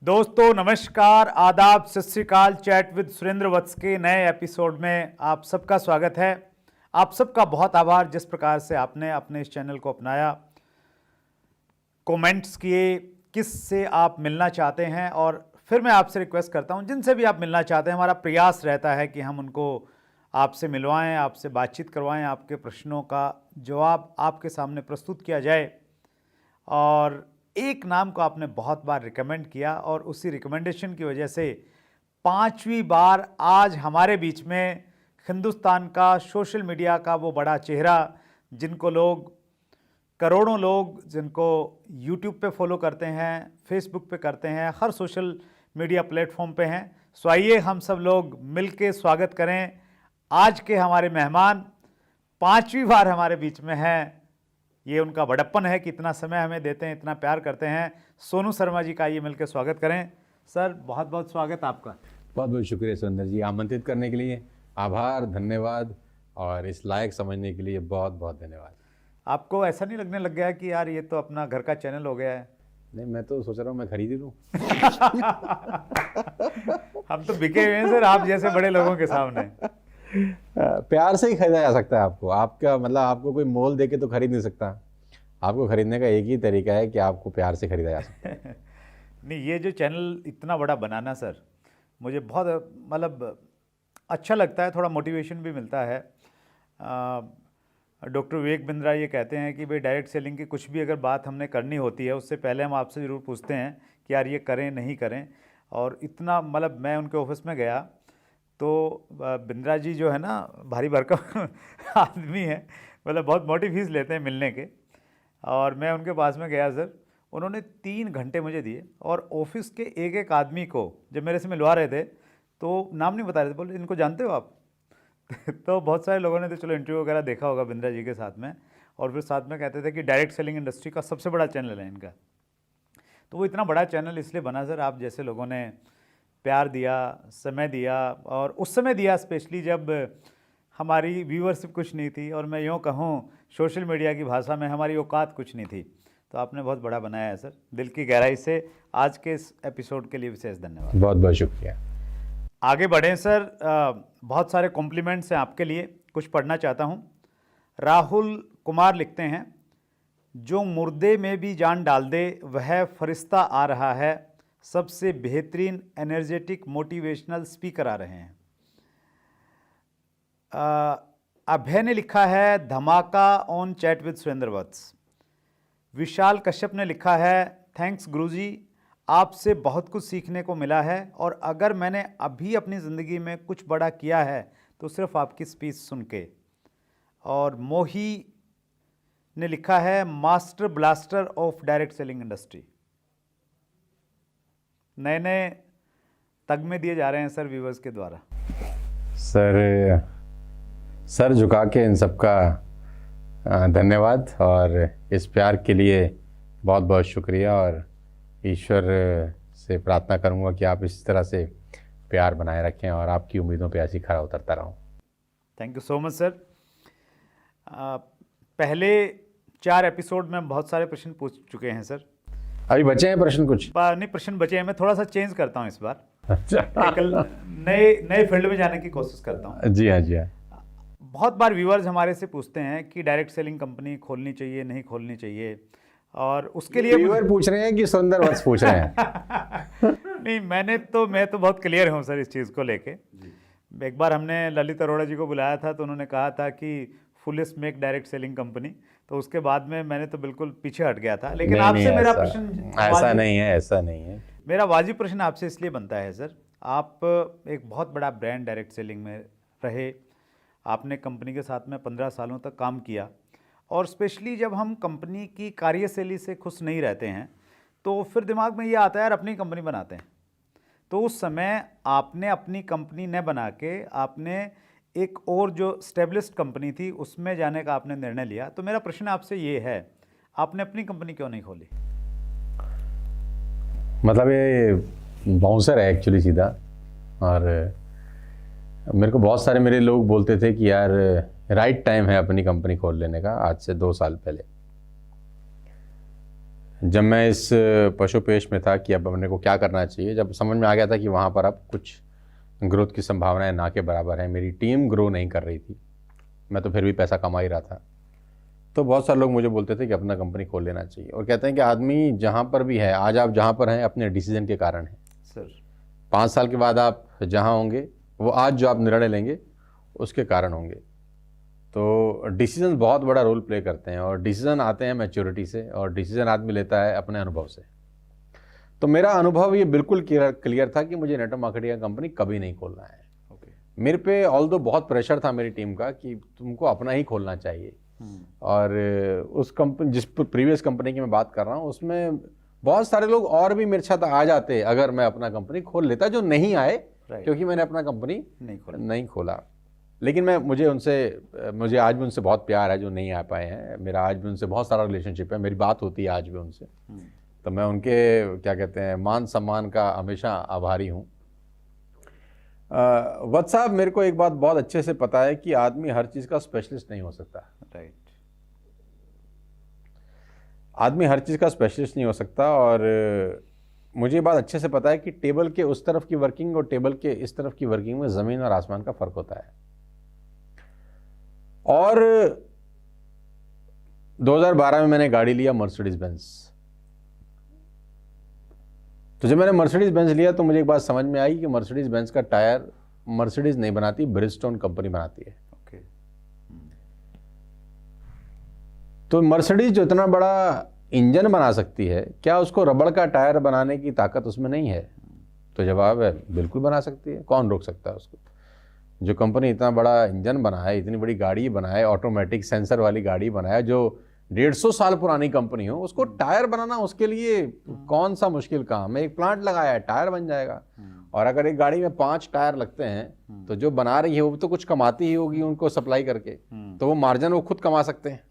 दोस्तों नमस्कार, आदाब, सत श्री अकाल। चैट विद सुरेंद्र वत्स के नए एपिसोड में आप सबका स्वागत है। आप सबका बहुत आभार जिस प्रकार से आपने अपने इस चैनल को अपनाया, कमेंट्स किए, किस से आप मिलना चाहते हैं। और फिर मैं आपसे रिक्वेस्ट करता हूं, जिनसे भी आप मिलना चाहते हैं, हमारा प्रयास रहता है कि हम उनको आपसे मिलवाएं, आपसे बातचीत करवाएं, आपके प्रश्नों का जवाब आपके सामने प्रस्तुत किया जाए। और एक नाम को आपने बहुत बार रिकमेंड किया और उसी रिकमेंडेशन की वजह से 5वीं बार आज हमारे बीच में हिंदुस्तान का सोशल मीडिया का वो बड़ा चेहरा, जिनको लोग करोड़ों लोग जिनको यूट्यूब पे फॉलो करते हैं, फेसबुक पे करते हैं, हर सोशल मीडिया प्लेटफॉर्म पे हैं। सो आइए हम सब लोग मिलके स्वागत करें आज के हमारे मेहमान। 5वीं बार हमारे बीच में हैं, ये उनका बड़प्पन है कि इतना समय हमें देते हैं, इतना प्यार करते हैं। सोनू शर्मा जी का आइए मिलकर स्वागत करें। सर बहुत बहुत स्वागत आपका। बहुत बहुत शुक्रिया सुरेंद्र जी, आमंत्रित करने के लिए आभार, धन्यवाद, और इस लायक समझने के लिए बहुत बहुत धन्यवाद। आपको ऐसा नहीं लगने लग गया कि यार ये तो अपना घर का चैनल हो गया है? नहीं, मैं तो सोच रहा हूँ मैं खरीद ही लूँ। हम तो बिके हुए हैं सर आप जैसे बड़े लोगों के सामने। प्यार से ही खरीदा जा सकता है आपको। आपका मतलब आपको कोई मोल दे के तो खरीद नहीं सकता। आपको खरीदने का एक ही तरीका है कि आपको प्यार से खरीदा जा सकता है। नहीं, ये जो चैनल इतना बड़ा बनाना सर, मुझे बहुत मतलब अच्छा लगता है, थोड़ा मोटिवेशन भी मिलता है। डॉक्टर विवेक बिंद्रा ये कहते हैं कि भाई डायरेक्ट सेलिंग की कुछ भी अगर बात हमने करनी होती है, उससे पहले हम आपसे ज़रूर पूछते हैं कि यार ये करें नहीं करें। और इतना मतलब मैं उनके ऑफिस में गया तो बिंद्रा जी जो है ना, भारी भरकम आदमी है, मतलब बहुत मोटी फीस लेते हैं मिलने के। और मैं उनके पास में गया सर, उन्होंने 3 घंटे मुझे दिए और ऑफिस के एक एक आदमी को जब मेरे से मिलवा रहे थे तो नाम नहीं बता रहे थे, बोले इनको जानते हो आप? तो बहुत सारे लोगों ने तो चलो इंटरव्यू वगैरह देखा होगा बिंद्रा जी के साथ में, और फिर साथ में कहते थे कि डायरेक्ट सेलिंग इंडस्ट्री का सबसे बड़ा चैनल है इनका। तो वो इतना बड़ा चैनल इसलिए बना सर, आप जैसे लोगों ने प्यार दिया, समय दिया, और उस समय दिया स्पेशली जब हमारी व्यूअरशिप कुछ नहीं थी, और मैं यूँ कहूँ सोशल मीडिया की भाषा में हमारी औकात कुछ नहीं थी। तो आपने बहुत बड़ा बनाया है सर, दिल की गहराई से आज के इस एपिसोड के लिए विशेष धन्यवाद। बहुत बहुत शुक्रिया। आगे बढ़ें सर। बहुत सारे कॉम्प्लीमेंट्स हैं आपके लिए, कुछ पढ़ना चाहता हूँ। राहुल कुमार लिखते हैं, जो मुर्दे में भी जान डाल दे वह फरिश्ता आ रहा है, सबसे बेहतरीन एनर्जेटिक मोटिवेशनल स्पीकर आ रहे हैं। अभय ने लिखा है धमाका ऑन चैट विद सुरेंद्र वत्स। विशाल कश्यप ने लिखा है थैंक्स गुरुजी, आपसे बहुत कुछ सीखने को मिला है, और अगर मैंने अभी अपनी ज़िंदगी में कुछ बड़ा किया है तो सिर्फ आपकी स्पीच सुन के। और मोही ने लिखा है master blaster of direct selling industry. नए नए तगमे दिए जा रहे हैं सर व्यूवर्स के द्वारा। सर झुका के इन सबका धन्यवाद, और इस प्यार के लिए बहुत बहुत शुक्रिया। और ईश्वर से प्रार्थना करूंगा कि आप इस तरह से प्यार बनाए रखें और आपकी उम्मीदों पे ऐसी खरा उतरता रहूं। Thank you so much sir. पहले 4 एपिसोड में हम बहुत सारे प्रश्न पूछ चुके हैं सर। अभी बचे हैं प्रश्न कुछ? नहीं, प्रश्न बचे हैं। मैं थोड़ा सा चेंज करता हूं इस बार। अच्छा। नए फील्ड में जाने की कोशिश करता हूं। जी हाँ, जी हाँ। बहुत बार व्यूअर्स हमारे से पूछते हैं कि डायरेक्ट सेलिंग कंपनी खोलनी चाहिए नहीं खोलनी चाहिए, और उसके लिए व्यूअर पूछ रहे हैं कि सुंदर वत्स पूछ रहे हैं? नहीं, मैं तो बहुत क्लियर हूं सर इस चीज़ को लेके। एक बार हमने ललित अरोड़ा जी को बुलाया था तो उन्होंने कहा था कि fullest make direct selling company, तो उसके बाद में मैंने तो बिल्कुल पीछे हट गया था। लेकिन आपसे मेरा प्रश्न ऐसा नहीं है, ऐसा नहीं है। मेरा वाजिब प्रश्न आपसे इसलिए बनता है सर, आप एक बहुत बड़ा ब्रांड डायरेक्ट सेलिंग में रहे, आपने कंपनी के साथ में 15 सालों तक काम किया, और स्पेशली जब हम कंपनी की कार्यशैली से खुश नहीं रहते हैं तो फिर दिमाग में ये आता है यार अपनी कंपनी बनाते हैं। तो उस समय आपने अपनी कंपनी न बना के आपने एक और जो स्टेब्लिश्ड कंपनी थी उसमें जाने का आपने निर्णय लिया। तो मेरा प्रश्न आपसे ये है, आपने अपनी कंपनी क्यों नहीं खोली? मतलब ये बाउंसर है एक्चुअली सीधा। और मेरे को बहुत सारे मेरे लोग बोलते थे कि यार राइट टाइम है अपनी कंपनी खोल लेने का, आज से 2 साल पहले। जब मैं इस पशुपेश में था कि अब अपने को क्या करना चाहिए, जब समझ में आ गया था कि वहाँ पर अब कुछ ग्रोथ की संभावनाएं ना के बराबर हैं, मेरी टीम ग्रो नहीं कर रही थी, मैं तो फिर भी पैसा कमा ही रहा था, तो बहुत सारे लोग मुझे बोलते थे कि अपना कंपनी खोल लेना चाहिए। और कहते हैं कि आदमी जहाँ पर भी है, आज आप जहाँ पर हैं अपने डिसीजन के कारण हैं सर। 5 साल के बाद आप जहाँ होंगे वो आज जो आप निर्णय लेंगे उसके कारण होंगे। तो डिसीजन बहुत बड़ा रोल प्ले करते हैं, और डिसीजन आते हैं मैच्योरिटी से, और डिसीजन आदमी लेता है अपने अनुभव से। तो मेरा अनुभव ये बिल्कुल क्लियर था कि मुझे नेटवर्क मार्केटिंग कंपनी कभी नहीं खोलना है। मेरे पे ऑल्दो बहुत प्रेशर था मेरी टीम का कि तुमको अपना ही खोलना चाहिए। और उस कंपनी, जिस प्रीवियस कंपनी की मैं बात कर रहा हूँ, उसमें बहुत सारे लोग और भी मेरे साथ आ जाते अगर मैं अपना कंपनी खोल लेता, जो नहीं आए क्योंकि मैंने अपना कंपनी नहीं खोला। लेकिन मुझे आज भी उनसे बहुत प्यार है जो नहीं आ पाए हैं। मेरा आज भी उनसे बहुत सारा रिलेशनशिप है, मेरी बात होती है आज भी उनसे। तो मैं उनके क्या कहते हैं मान सम्मान का हमेशा आभारी हूँ। वत्स साहब, मेरे को एक बात बहुत अच्छे से पता है कि आदमी हर चीज़ का स्पेशलिस्ट नहीं हो सकता। राइट। आदमी हर चीज़ का स्पेशलिस्ट नहीं हो सकता, और मुझे ये बात अच्छे से पता है कि टेबल के उस तरफ की वर्किंग और टेबल के इस तरफ की वर्किंग में ज़मीन और आसमान का फ़र्क होता है। और 2012 में मैंने गाड़ी लिया मर्सिडीज बेंज। तो जब मैंने मर्सिडीज बेंज लिया तो मुझे एक बात समझ में आई कि मर्सिडीज बेंज का टायर मर्सिडीज नहीं बनाती, ब्रिजस्टोन कंपनी बनाती है। तो मर्सिडीज जो इतना बड़ा इंजन बना सकती है, क्या उसको रबड़ का टायर बनाने की ताकत उसमें नहीं है? तो जवाब है बिल्कुल बना सकती है। कौन रोक सकता है उसको? जो कंपनी इतना बड़ा इंजन बनाए, इतनी बड़ी गाड़ी बनाए, ऑटोमेटिक सेंसर वाली गाड़ी बनाए, जो 150 साल पुरानी कंपनी हो, उसको टायर बनाना उसके लिए कौन सा मुश्किल काम है? एक प्लांट लगाया है, टायर बन जाएगा। और अगर एक गाड़ी में 5 टायर लगते हैं तो जो बना रही है वो तो कुछ कमाती ही होगी उनको सप्लाई करके, तो वो मार्जिन वो खुद कमा सकते हैं।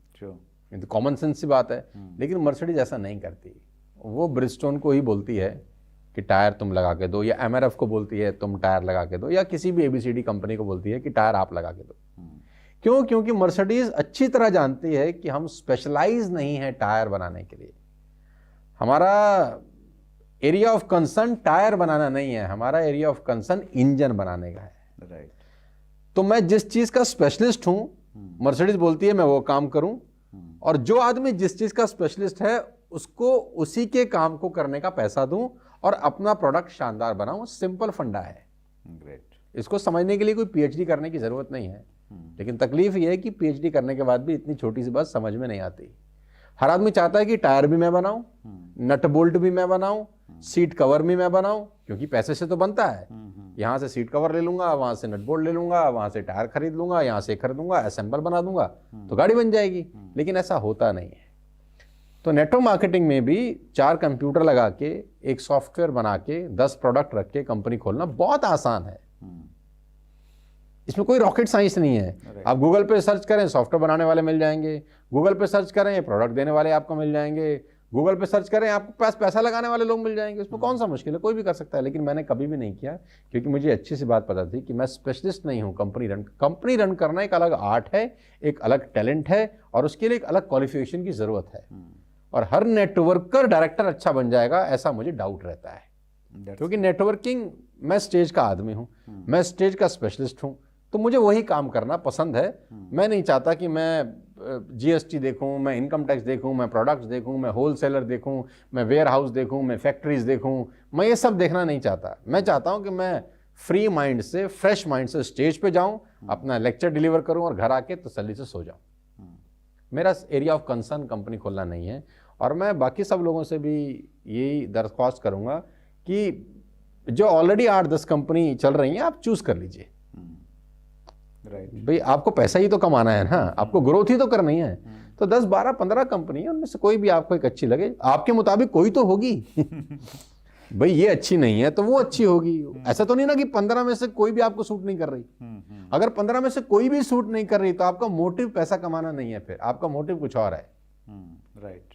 ये तो कॉमन सेंस सी बात है। लेकिन मर्सिडीज ऐसा नहीं करती। वो ब्रिजस्टोन को ही बोलती है कि टायर तुम लगा के दो, या एमआरएफ को बोलती है तुम टायर लगा के दो, या किसी भी एबीसीडी कंपनी को बोलती है कि टायर आप लगा के दो। क्यों? क्योंकि मर्सिडीज अच्छी तरह जानती है कि हम स्पेशलाइज नहीं है टायर बनाने के लिए। हमारा एरिया ऑफ कंसर्न टायर बनाना नहीं है, हमारा एरिया ऑफ कंसर्न इंजन बनाने का है। राइट। तो मैं जिस चीज का स्पेशलिस्ट हूं, मर्सिडीज बोलती है मैं वो काम करूं, और जो आदमी जिस चीज का स्पेशलिस्ट है उसको उसी के काम को करने का पैसा दूं और अपना प्रोडक्ट शानदार बनाऊं। सिंपल फंडा है। ग्रेट। इसको समझने के लिए कोई पीएचडी करने की जरूरत नहीं है। लेकिन तकलीफ ये है कि पीएचडी करने के बाद भी इतनी छोटी सी बात समझ में नहीं आती। हर आदमी चाहता है कि टायर भी मैं बनाऊं, नट बोल्ट भी मैं बनाऊं, सीट कवर भी मैं बनाऊं, क्योंकि पैसे से तो बनता है। यहां से सीट कवर ले लूंगा, वहां से नट बोल्ट ले लूंगा, वहां से टायर खरीद लूंगा, यहां से खरीदूंगा, असेंबल बना दूंगा तो गाड़ी बन जाएगी। लेकिन ऐसा होता नहीं है। तो नेटवर्क मार्केटिंग में भी 4 कंप्यूटर लगा के, एक सॉफ्टवेयर बना के, 10 प्रोडक्ट रख के कंपनी खोलना बहुत आसान है। इसमें कोई रॉकेट साइंस नहीं है। आप गूगल पे सर्च करें, सॉफ्टवेयर बनाने वाले मिल जाएंगे। गूगल पे सर्च करें, प्रोडक्ट देने वाले आपको मिल जाएंगे। गूगल पे सर्च करें, आपके पास पैसा लगाने वाले लोग मिल जाएंगे। उसमें कौन सा मुश्किल है? कोई भी कर सकता है। लेकिन मैंने कभी भी नहीं किया, क्योंकि मुझे अच्छी सी बात पता थी कि मैं स्पेशलिस्ट नहीं हूँ। कंपनी रन करना एक अलग आर्ट है, एक अलग टैलेंट है, और उसके लिए एक अलग क्वालिफिकेशन की जरूरत है। और हर नेटवर्कर डायरेक्टर अच्छा बन जाएगा ऐसा मुझे डाउट रहता है, क्योंकि नेटवर्किंग, मैं स्टेज का आदमी हूँ, मैं स्टेज का स्पेशलिस्ट हूँ, तो मुझे वही काम करना पसंद है। मैं नहीं चाहता कि मैं जीएसटी देखूं, मैं इनकम टैक्स देखूं, मैं प्रोडक्ट्स देखूं, मैं होलसेलर देखूं, मैं वेयर हाउस देखूं, मैं फैक्ट्रीज देखूं। मैं ये सब देखना नहीं चाहता। मैं चाहता हूं कि मैं फ्री माइंड से, फ्रेश माइंड से स्टेज पे जाऊं, अपना लेक्चर डिलीवर करूं और घर आके तसल्ली से सो जाऊं। मेरा एरिया ऑफ कंसर्न कंपनी खोलना नहीं है। और मैं बाकी सब लोगों से भी यही दरख्वास्त करूंगा कि जो ऑलरेडी 8-10 कंपनी चल रही हैं, आप चूज कर लीजिए। भाई आपको पैसा ही तो कमाना है ना, आपको ग्रोथ ही तो करनी है। तो 10, 12, 15 कंपनी है, उनमें से कोई भी आपको एक अच्छी लगे, आपके मुताबिक कोई तो होगी। भाई ये अच्छी नहीं है तो वो अच्छी होगी। ऐसा तो नहीं ना कि 15 में से कोई भी आपको सूट नहीं कर रही। अगर 15 में से कोई भी सूट नहीं कर रही तो आपका मोटिव पैसा कमाना नहीं है, फिर आपका मोटिव कुछ और है। राइट।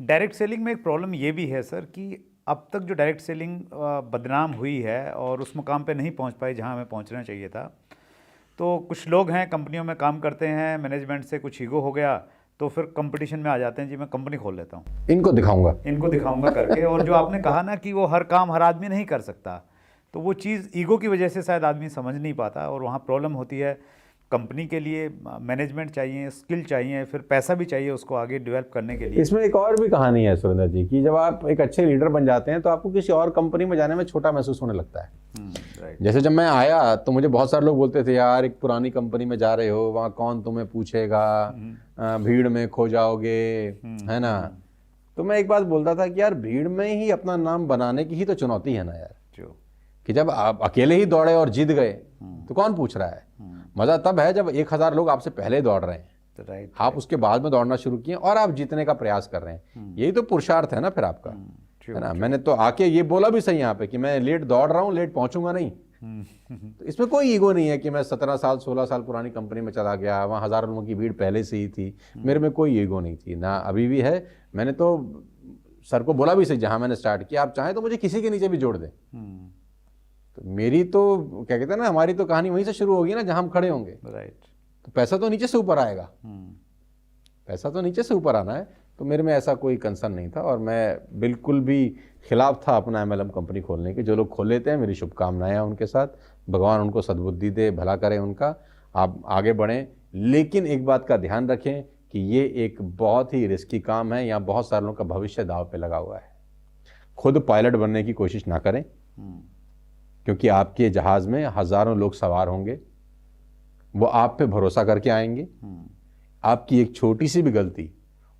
डायरेक्ट सेलिंग में एक प्रॉब्लम ये भी है सर कि अब तक जो डायरेक्ट सेलिंग बदनाम हुई है और उस मुकाम पे नहीं पहुंच पाई जहां हमें पहुंचना चाहिए था। तो कुछ लोग हैं कंपनियों में काम करते हैं, मैनेजमेंट से कुछ ईगो हो गया तो फिर कंपटीशन में आ जाते हैं जी मैं कंपनी खोल लेता हूँ, इनको दिखाऊंगा करके। और जो आपने कहा ना कि वो हर काम हर आदमी नहीं कर सकता, तो वो चीज़ ईगो की वजह से शायद आदमी समझ नहीं पाता और वहाँ प्रॉब्लम होती है। कंपनी के लिए मैनेजमेंट चाहिए, स्किल चाहिए, फिर पैसा भी चाहिए उसको आगे डेवलप करने के लिए। इसमें एक और भी कहानी है सुरेंद्र जी कि जब आप एक अच्छे लीडर बन जाते हैं तो आपको किसी और कंपनी में जाने में छोटा महसूस होने लगता है। राइट। जैसे जब मैं आया तो मुझे बहुत सारे लोग बोलते थे यार एक पुरानी कंपनी में जा रहे हो, वहाँ कौन तुम्हें पूछेगा, भीड़ में खो जाओगे, है ना। तो मैं एक बात बोलता था कि यार भीड़ में ही अपना नाम बनाने की ही तो चुनौती है ना यार, कि जब आप अकेले ही दौड़े और जीत गए तो कौन पूछ रहा है। मजा तब है जब 1000 लोग आपसे पहले दौड़ रहे हैं, राइट, आप उसके बाद में दौड़ना शुरू किए और आप जीतने का प्रयास कर रहे हैं। यही तो पुरुषार्थ है ना फिर आपका, है ना। मैंने तो आके ये बोला भी सही यहाँ पे कि मैं लेट दौड़ रहा हूँ, लेट पहुंचूंगा नहीं। तो इसमें कोई ईगो नहीं है कि मैं 17 साल 16 साल पुरानी कंपनी में चला गया, वहाँ 1000 लोगों की भीड़ पहले से ही थी, मेरे में कोई ईगो नहीं थी ना, अभी भी है। मैंने तो सर को बोला भी सही जहाँ मैंने स्टार्ट किया, आप चाहें तो मुझे किसी के नीचे भी जोड़ दें। तो मेरी तो क्या कहते हैं ना, हमारी तो कहानी वहीं से शुरू होगी ना जहां हम खड़े होंगे। राइट। तो पैसा तो नीचे से ऊपर आएगा, पैसा तो नीचे से ऊपर आना है। तो मेरे में ऐसा कोई कंसर्न नहीं था और मैं बिल्कुल भी खिलाफ था अपना MLM कंपनी खोलने के। जो लोग खोल लेते हैं मेरी शुभकामनाएं हैं उनके साथ, भगवान उनको सद्बुद्धि दे, भला करें उनका, आप आगे बढ़ें। लेकिन एक बात का ध्यान रखें कि ये एक बहुत ही रिस्की काम है, यहाँ बहुत सारे लोगों का भविष्य दांव पे लगा हुआ है। खुद पायलट बनने की कोशिश ना करें, क्योंकि आपके जहाज में हजारों लोग सवार होंगे, वो आप पे भरोसा करके आएंगे। आपकी एक छोटी सी भी गलती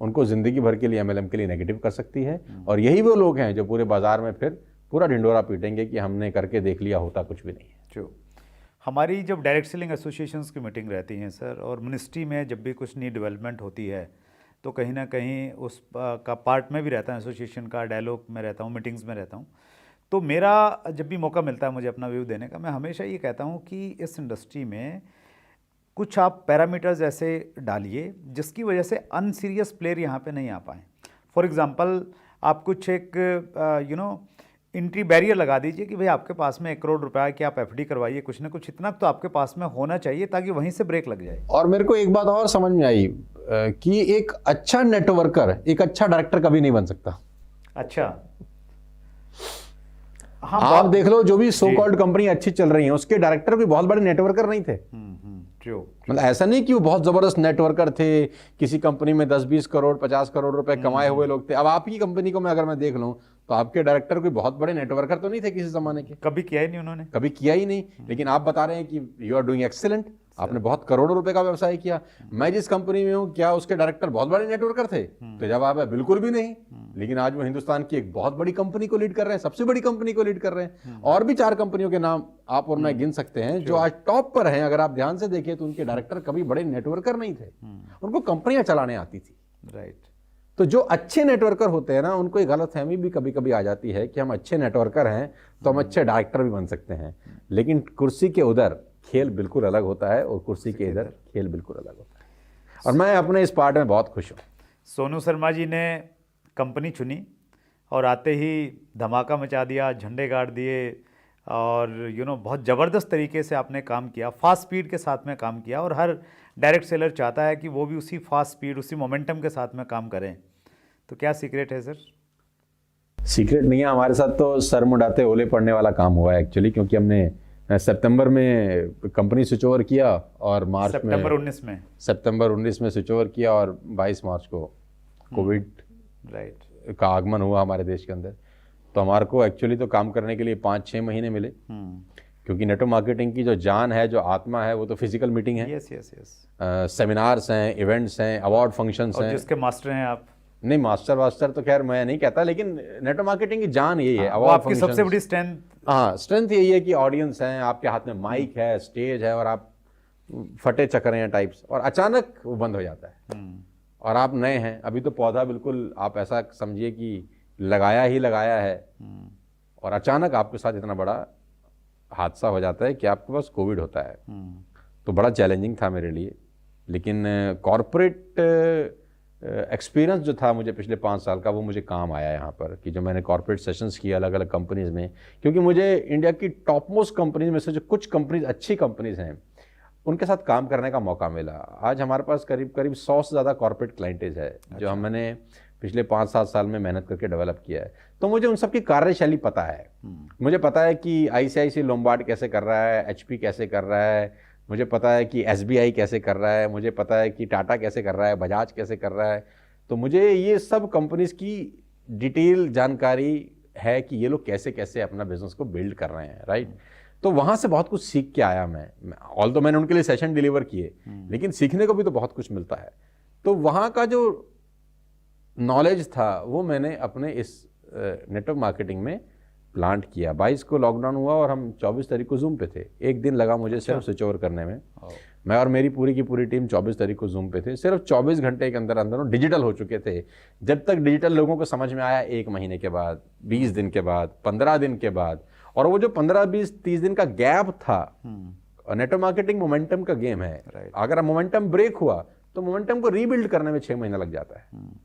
उनको जिंदगी भर के लिए MLM के लिए नेगेटिव कर सकती है। और यही वो लोग हैं जो पूरे बाजार में फिर पूरा ढिंडोरा पीटेंगे कि हमने करके देख लिया, होता कुछ भी नहीं है। जो हमारी जब डायरेक्ट सेलिंग एसोसिएशंस की मीटिंग रहती हैं सर, और मिनिस्ट्री में जब भी कुछ नई डेवलपमेंट होती है तो कहीं ना कहीं उस का पार्ट में भी रहता है, एसोसिएशन का डायलॉग में रहता हूँ, मीटिंग्स में रहता हूँ। तो मेरा जब भी मौका मिलता है मुझे अपना व्यू देने का, मैं हमेशा ये कहता हूँ कि इस इंडस्ट्री में कुछ आप पैरामीटर्स ऐसे डालिए जिसकी वजह से अनसीरियस प्लेयर यहाँ पे नहीं आ पाएँ। फॉर एग्जांपल आप कुछ एक एंट्री बैरियर लगा दीजिए कि भाई आपके पास में 1 करोड़ रुपया कि आप FD करवाइए, कुछ ना कुछ इतना तो आपके पास में होना चाहिए ताकि वहीं से ब्रेक लग जाए। और मेरे को एक बात और समझ में आई कि एक अच्छा नेटवर्कर एक अच्छा डायरेक्टर कभी नहीं बन सकता। अच्छा, हाँ, आप देख लो जो भी सो कॉल्ड कंपनी अच्छी चल रही है उसके डायरेक्टर भी बहुत बड़े नेटवर्कर नहीं थे। मतलब ऐसा नहीं कि वो बहुत जबरदस्त नेटवर्कर थे, किसी कंपनी में 10-20 करोड़ 50 करोड़ रुपए कमाए हुए लोग थे। अब आपकी कंपनी को मैं अगर मैं देख लूं तो आपके डायरेक्टर कोई बहुत बड़े नेटवर्कर तो नहीं थे किसी जमाने के, कभी किया ही नहीं उन्होंने, कभी किया ही नहीं। लेकिन आप बता रहे हैं कि यू आर डूइंग एक्सीलेंट, आपने बहुत करोड़ों रुपए का व्यवसाय किया। मैं जिस कंपनी में हूँ क्या उसके डायरेक्टर बहुत बड़े नेटवर्कर थे? तो जवाब है बिल्कुल भी नहीं। लेकिन आज वो हिंदुस्तान की एक बहुत बड़ी कंपनी को लीड कर रहे हैं, सबसे बड़ी कंपनी को लीड कर रहे हैं। और भी 4 कंपनियों के नाम आप और मैं गिन सकते हैं जो आज टॉप पर हैं। अगर आप ध्यान से देखें तो उनके डायरेक्टर कभी बड़े नेटवर्कर नहीं थे, उनको कंपनियां चलाने आती थी। राइट। तो जो अच्छे नेटवर्कर होते हैं ना, उनको एक गलतफहमी भी कभी कभी आ जाती है कि हम अच्छे नेटवर्कर हैं तो हम अच्छे डायरेक्टर भी बन सकते हैं। लेकिन कुर्सी के उधर खेल बिल्कुल अलग होता है और कुर्सी के इधर खेल बिल्कुल अलग होता है। और मैं अपने इस पार्ट में बहुत खुश हूँ। सोनू शर्मा जी ने कंपनी चुनी और आते ही धमाका मचा दिया, झंडे गाड़ दिए और बहुत ज़बरदस्त तरीके से आपने काम किया, फास्ट स्पीड के साथ में काम किया। और हर डायरेक्ट सेलर चाहता है कि वो भी उसी फास्ट स्पीड उसी मोमेंटम के साथ में काम करें। तो क्या सीक्रेट है सर? सीक्रेट नहीं है, हमारे साथ तो सर मुंडाते ओले पड़ने वाला काम हुआ है एक्चुअली, क्योंकि हमने सितंबर में कंपनी स्विच ओवर किया और मार्च में सितंबर 19 में स्विच ओवर किया और 22 मार्च को कोविड का आगमन हुआ हमारे देश के अंदर। तो हमारे को एक्चुअली तो काम करने के लिए 5-6 महीने मिले, क्योंकि नेटवर्क मार्केटिंग की जो जान है, जो आत्मा है, वो तो फिजिकल मीटिंग है। सेमिनार्स हैं, इवेंट्स हैं, अवार्ड फंक्शंस हैं। जिसके मास्टर हैं आप? नहीं, मास्टर तो खैर मैं नहीं कहता, लेकिन नेटवर्क मार्केटिंग की जान यही है। अवार्ड आपकी सबसे बड़ी स्ट्रेंथ? हाँ, स्ट्रेंथ यही है कि ऑडियंस है, आपके हाथ में माइक है, स्टेज है और आप फटे चक्कर हैं टाइप्स, और अचानक वो बंद हो जाता है और आप नए हैं। अभी तो पौधा बिल्कुल आप ऐसा समझिए कि लगाया ही लगाया है और अचानक आपके साथ इतना बड़ा हादसा हो जाता है कि आपके पास कोविड होता है। तो बड़ा चैलेंजिंग था मेरे लिए। लेकिन कॉर्पोरेट एक्सपीरियंस जो था मुझे पिछले 5 साल का, वो मुझे काम आया यहाँ पर, कि जो मैंने कॉर्पोरेट सेशंस किए अलग अलग कंपनीज़ में। क्योंकि मुझे इंडिया की टॉप मोस्ट कंपनीज में से जो कुछ कंपनीज अच्छी कंपनीज हैं, उनके साथ काम करने का मौका मिला। आज हमारे पास करीब करीब 100 से ज़्यादा कॉर्पोरेट क्लाइंटेज है जो हमने पिछले 5-7 साल में मेहनत करके डेवलप किया है। तो मुझे उन सबकी कार्यशैली पता है। मुझे पता है कि ICICI लोम्बार्ड कैसे कर रहा है, HP कैसे कर रहा है, मुझे पता है कि SBI कैसे कर रहा है, मुझे पता है कि टाटा कैसे कर रहा है, बजाज कैसे कर रहा है। तो मुझे ये सब कंपनीज की डिटेल जानकारी है कि ये लोग कैसे कैसे अपना बिजनेस को बिल्ड कर रहे हैं, राइट। तो वहाँ से बहुत कुछ सीख के आया मैं। ऑल तो मैंने उनके लिए सेशन डिलीवर किए, लेकिन सीखने को भी तो बहुत कुछ मिलता है। तो वहाँ का जो नॉलेज था वो मैंने अपने इस नेटवर्क मार्केटिंग में प्लांट किया। 22 को लॉकडाउन हुआ और हम 24 तारीख को जूम पे थे। एक दिन लगा मुझे सिर्फ स्विच ओवर करने में। मैं और मेरी पूरी की पूरी टीम 24 तारीख को जूम पे थे। सिर्फ 24 घंटे के अंदर अंदर डिजिटल हो चुके थे। जब तक डिजिटल लोगों को समझ में आया 1 महीने के बाद, 20 दिन के बाद, 15 दिन के बाद। और वो जो 15, 20, 30 दिन का गैप था, नेटवर्क मार्केटिंग मोमेंटम का गेम है। अगर मोमेंटम ब्रेक हुआ तो मोमेंटम को रीबिल्ड करने में 6 महीना लग जाता है।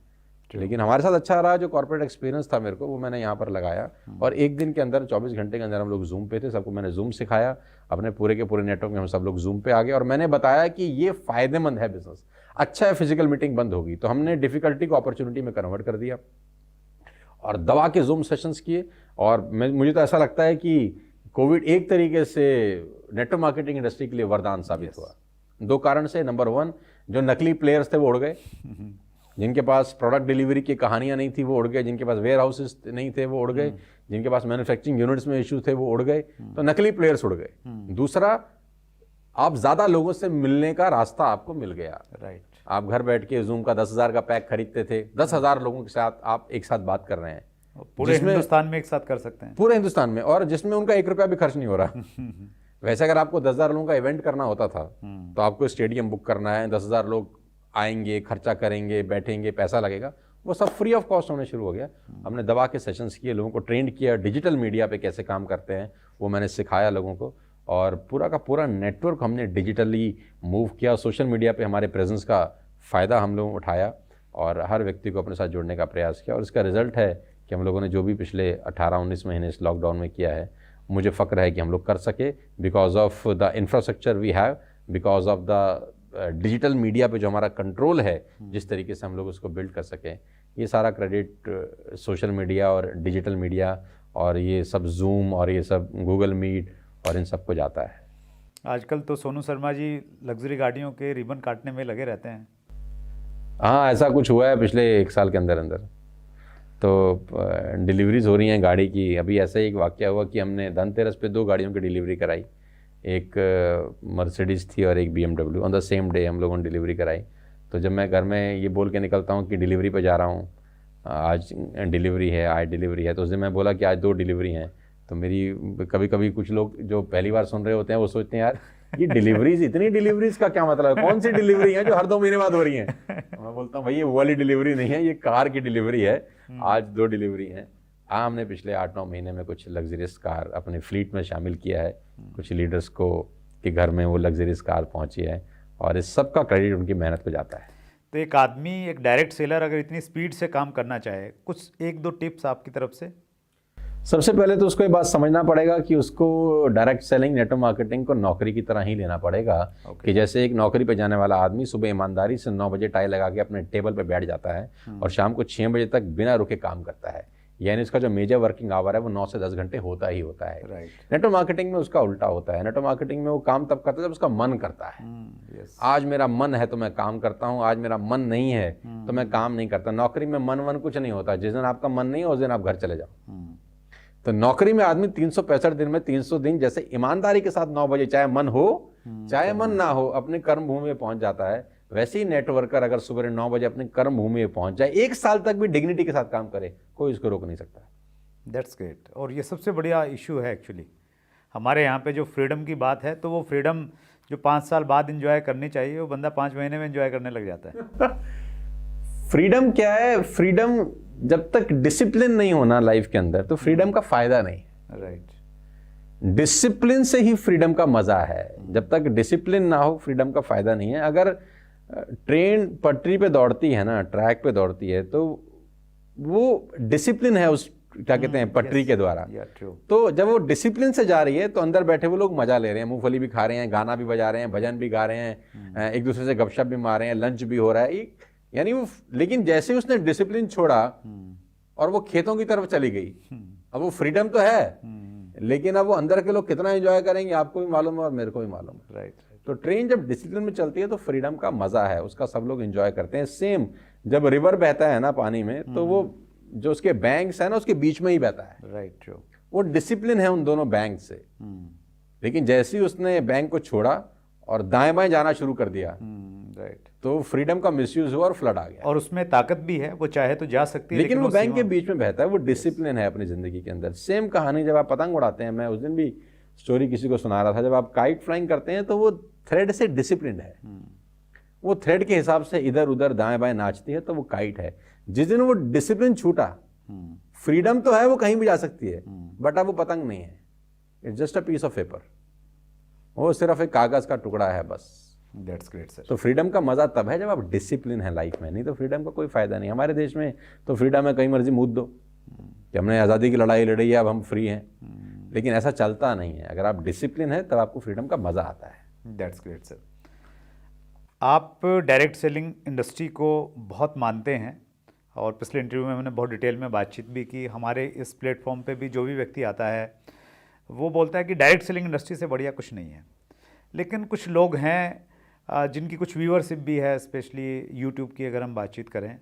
लेकिन हमारे साथ अच्छा रहा, जो कॉर्पोरेट एक्सपीरियंस था मेरे को, वो मैंने यहाँ पर लगाया। और एक दिन के अंदर 24 घंटे के अंदर हम लोग जूम पे थे। सबको मैंने जूम सिखाया। अपने पूरे के पूरे नेटवर्क में हम सब लोग जूम पे आ गए और मैंने बताया कि ये फायदेमंद है बिजनेस। अच्छा है, फिजिकल मीटिंग बंद होगी। तो हमने डिफिकल्टी को अपॉर्चुनिटी में कन्वर्ट कर दिया और दबा के जूम सेशंस किए। और मुझे तो ऐसा लगता है कि कोविड एक तरीके से नेटवर्क मार्केटिंग इंडस्ट्री के लिए वरदान साबित हुआ। 2 कारण से। नंबर 1, जो नकली प्लेयर्स थे वो उड़ गए। जिनके पास प्रोडक्ट डिलीवरी की कहानियां नहीं थी वो उड़ गए। जिनके पास वेयर हाउसेस नहीं थे वो उड़ गए। जिनके पास मैन्युफैक्चरिंग यूनिट्स में इश्यूज थे वो उड़ गए। तो नकली प्लेयर्स उड़ गए। दूसरा, आप ज्यादा लोगों से मिलने का रास्ता आपको मिल गया, राइट। आप घर बैठ के जूम का 10,000 का पैक खरीदते थे, 10,000 लोगों के साथ आप एक साथ बात कर रहे हैं। पूरे हिंदुस्तान में एक साथ कर सकते हैं, पूरे हिंदुस्तान में, और जिसमें उनका 1 रुपया भी खर्च नहीं हो रहा। वैसे अगर आपको 10,000 लोगों का इवेंट करना होता था तो आपको स्टेडियम बुक करना है, 10,000 लोग आएंगे, खर्चा करेंगे, बैठेंगे, पैसा लगेगा। वो सब फ्री ऑफ कॉस्ट होने शुरू हो गया। हमने दबा के सेशंस किए, लोगों को ट्रेंड किया, डिजिटल मीडिया पे कैसे काम करते हैं वो मैंने सिखाया लोगों को। और पूरा का पूरा नेटवर्क हमने डिजिटली मूव किया। सोशल मीडिया पे हमारे प्रेजेंस का फ़ायदा हम लोगों उठाया और हर व्यक्ति को अपने साथ जोड़ने का प्रयास किया। और इसका रिजल्ट है कि हम लोगों ने जो भी पिछले 18-19 महीने इस लॉकडाउन में किया है, मुझे फ़ख्र है कि हम लोग कर सके, because of the infrastructure we have, because of the digital media पे जो हमारा कंट्रोल है, जिस तरीके से हम लोग उसको बिल्ड कर सकें। ये सारा क्रेडिट सोशल मीडिया और डिजिटल मीडिया और ये सब जूम और ये सब गूगल मीट और इन सब को जाता है। आजकल तो सोनू शर्मा जी लग्जरी गाड़ियों के रिबन काटने में लगे रहते हैं। हाँ, ऐसा कुछ हुआ है पिछले 1 साल के अंदर अंदर। तो डिलीवरीज हो रही हैं गाड़ी की। अभी ऐसा ही एक वाक़या हुआ कि हमने धनतेरस पे 2 गाड़ियों की डिलीवरी कराई। एक मर्सिडीज़ थी और एक BMW। On the same day हम लोगों ने डिलीवरी कराई। तो जब मैं घर में ये बोल के निकलता हूँ कि डिलीवरी पे जा रहा हूँ, आज डिलीवरी है, आज डिलीवरी है, तो उस दिन मैं बोला कि आज 2 डिलीवरी हैं। तो मेरी कभी कभी कुछ लोग जो पहली बार सुन रहे होते हैं वो सोचते हैं यार ये डिलीवरीज, इतनी डिलीवरीज का क्या मतलब है, कौन सी डिलीवरी है जो हर 2 महीने बाद हो रही है। मैं बोलता हूँ भाई ये वो वाली डिलीवरी नहीं है, ये कार की डिलीवरी है। आज 2 डिलीवरी हैं। हमने पिछले 8-9 महीने में कुछ लग्जरियस कार अपने फ्लीट में शामिल किया है। कुछ लीडर्स को के घर में वो लग्जरियस कार पहुंची है और इस सब का क्रेडिट उनकी मेहनत को जाता है। तो एक आदमी, एक डायरेक्ट सेलर अगर इतनी स्पीड से काम करना चाहे, कुछ 1-2 टिप्स आपकी तरफ से? सबसे पहले तो उसको ये बात समझना पड़ेगा कि उसको डायरेक्ट सेलिंग, नेटवर्क मार्केटिंग को नौकरी की तरह ही लेना पड़ेगा। कि जैसे एक नौकरी पे जाने वाला आदमी सुबह ईमानदारी से 9 बजे टाई लगा के अपने टेबल पे बैठ जाता है और शाम को 6 बजे तक बिना रुके काम करता है, यानी उसका जो मेजर वर्किंग आवर है वो 9 से 10 घंटे होता ही होता है। नेटवर्क मार्केटिंग में उसका उल्टा होता है। नेटवर्क मार्केटिंग में वो काम तब करता है जब उसका मन करता है। आज मेरा मन है तो मैं काम करता हूँ, आज मेरा मन नहीं है तो मैं काम नहीं करता। नौकरी में मन कुछ नहीं होता। जिस दिन आपका मन नहीं है उस दिन आप घर चले जाओ। तो नौकरी में आदमी 365 दिन में 300 दिन जैसे ईमानदारी के साथ 9 बजे, चाहे मन हो चाहे मन ना हो, अपने कर्म भूमि में पहुंच जाता है। वैसे ही नेटवर्कर अगर सुबह 9 बजे अपने कर्म भूमि में पहुंच जाए, 1 साल तक भी डिग्निटी के साथ काम करे, कोई उसको रोक नहीं सकता। That's great. और ये सबसे बढ़िया इशू है एक्चुअली हमारे यहाँ पे, जो फ्रीडम की बात है। तो वो फ्रीडम जो 5 साल बाद एंजॉय करनी चाहिए, वो बंदा 5 महीने में एंजॉय करने लग जाता है। फ्रीडम क्या है? फ्रीडम जब तक डिसिप्लिन नहीं होना लाइफ के अंदर तो फ्रीडम का फायदा नहीं। राइट। डिसिप्लिन से ही फ्रीडम का मजा है। जब तक डिसिप्लिन ना हो फ्रीडम का फायदा नहीं है। अगर ट्रेन पटरी पे दौड़ती है ना, ट्रैक पे दौड़ती है, तो वो डिसिप्लिन है उस क्या कहते हैं, पटरी के द्वारा। true. तो जब वो डिसिप्लिन से जा रही है तो अंदर बैठे वो लोग मजा ले रहे हैं, मूंगफली भी खा रहे हैं, गाना भी बजा रहे हैं, भजन भी गा रहे हैं, एक दूसरे से गपशप भी मार रहे हैं, लंच भी हो रहा है, यानी वो। लेकिन जैसे ही उसने डिसिप्लिन छोड़ा और वो खेतों की तरफ चली गई, अब वो फ्रीडम तो है, लेकिन अब वो अंदर के लोग कितना एंजॉय करेंगे आपको भी मालूम है और मेरे को भी मालूम है। राइट। तो ट्रेन जब डिसिप्लिन में चलती है तो फ्रीडम का मजा है, उसका सब लोग एंजॉय करते हैं। सेम जब रिवर बहता है ना पानी में, तो वो जो उसके बैंक्स है ना उसके बीच में ही बहता है। राइट। वो डिसिप्लिन है उन दोनों बैंक से। लेकिन जैसे ही उसने बैंक को छोड़ा और दाएं बाएं जाना शुरू कर दिया, राइट, तो फ्रीडम का मिसयूज हुआ और फ्लड आ गया। और उसमें ताकत भी है, वो चाहे तो जा सकती है, लेकिन वो बैंक के बीच में बहता है, वो डिसिप्लिन है अपनी जिंदगी के अंदर। सेम कहानी जब आप पतंग उड़ाते हैं, मैं उस दिन भी स्टोरी किसी को सुना रहा था, जब आप काइट फ्लाइंग करते हैं तो वो थ्रेड से डिसिप्लिन है, वो थ्रेड के हिसाब से इधर उधर दाएं बाएं नाचती है, तो वो काइट है। जिस दिन वो डिसिप्लिन छूटा, फ्रीडम तो है, वो कहीं भी जा सकती है, बट अब वो पतंग नहीं है, it's just a piece of paper, वो सिर्फ एक कागज का टुकड़ा है बस। That's great sir. तो फ्रीडम का मजा तब है जब आप डिसिप्लिन है लाइफ में, नहीं तो फ्रीडम का कोई फायदा नहीं। हमारे देश में तो फ्रीडम है कहीं मर्जी मूद दो कि हमने आज़ादी की लड़ाई लड़ी है, अब हम फ्री हैं, लेकिन ऐसा चलता नहीं है। अगर आप डिसिप्लिन है तब आपको फ्रीडम का मजा आता है। That's great sir. आप डायरेक्ट सेलिंग इंडस्ट्री को बहुत मानते हैं, और पिछले इंटरव्यू में मैंने बहुत डिटेल में बातचीत भी की। हमारे इस प्लेटफॉर्म पे भी जो भी व्यक्ति आता है वो बोलता है कि डायरेक्ट सेलिंग इंडस्ट्री से बढ़िया कुछ नहीं है। लेकिन कुछ लोग हैं जिनकी कुछ व्यूअरशिप भी है, स्पेशली यूट्यूब की अगर हम बातचीत करें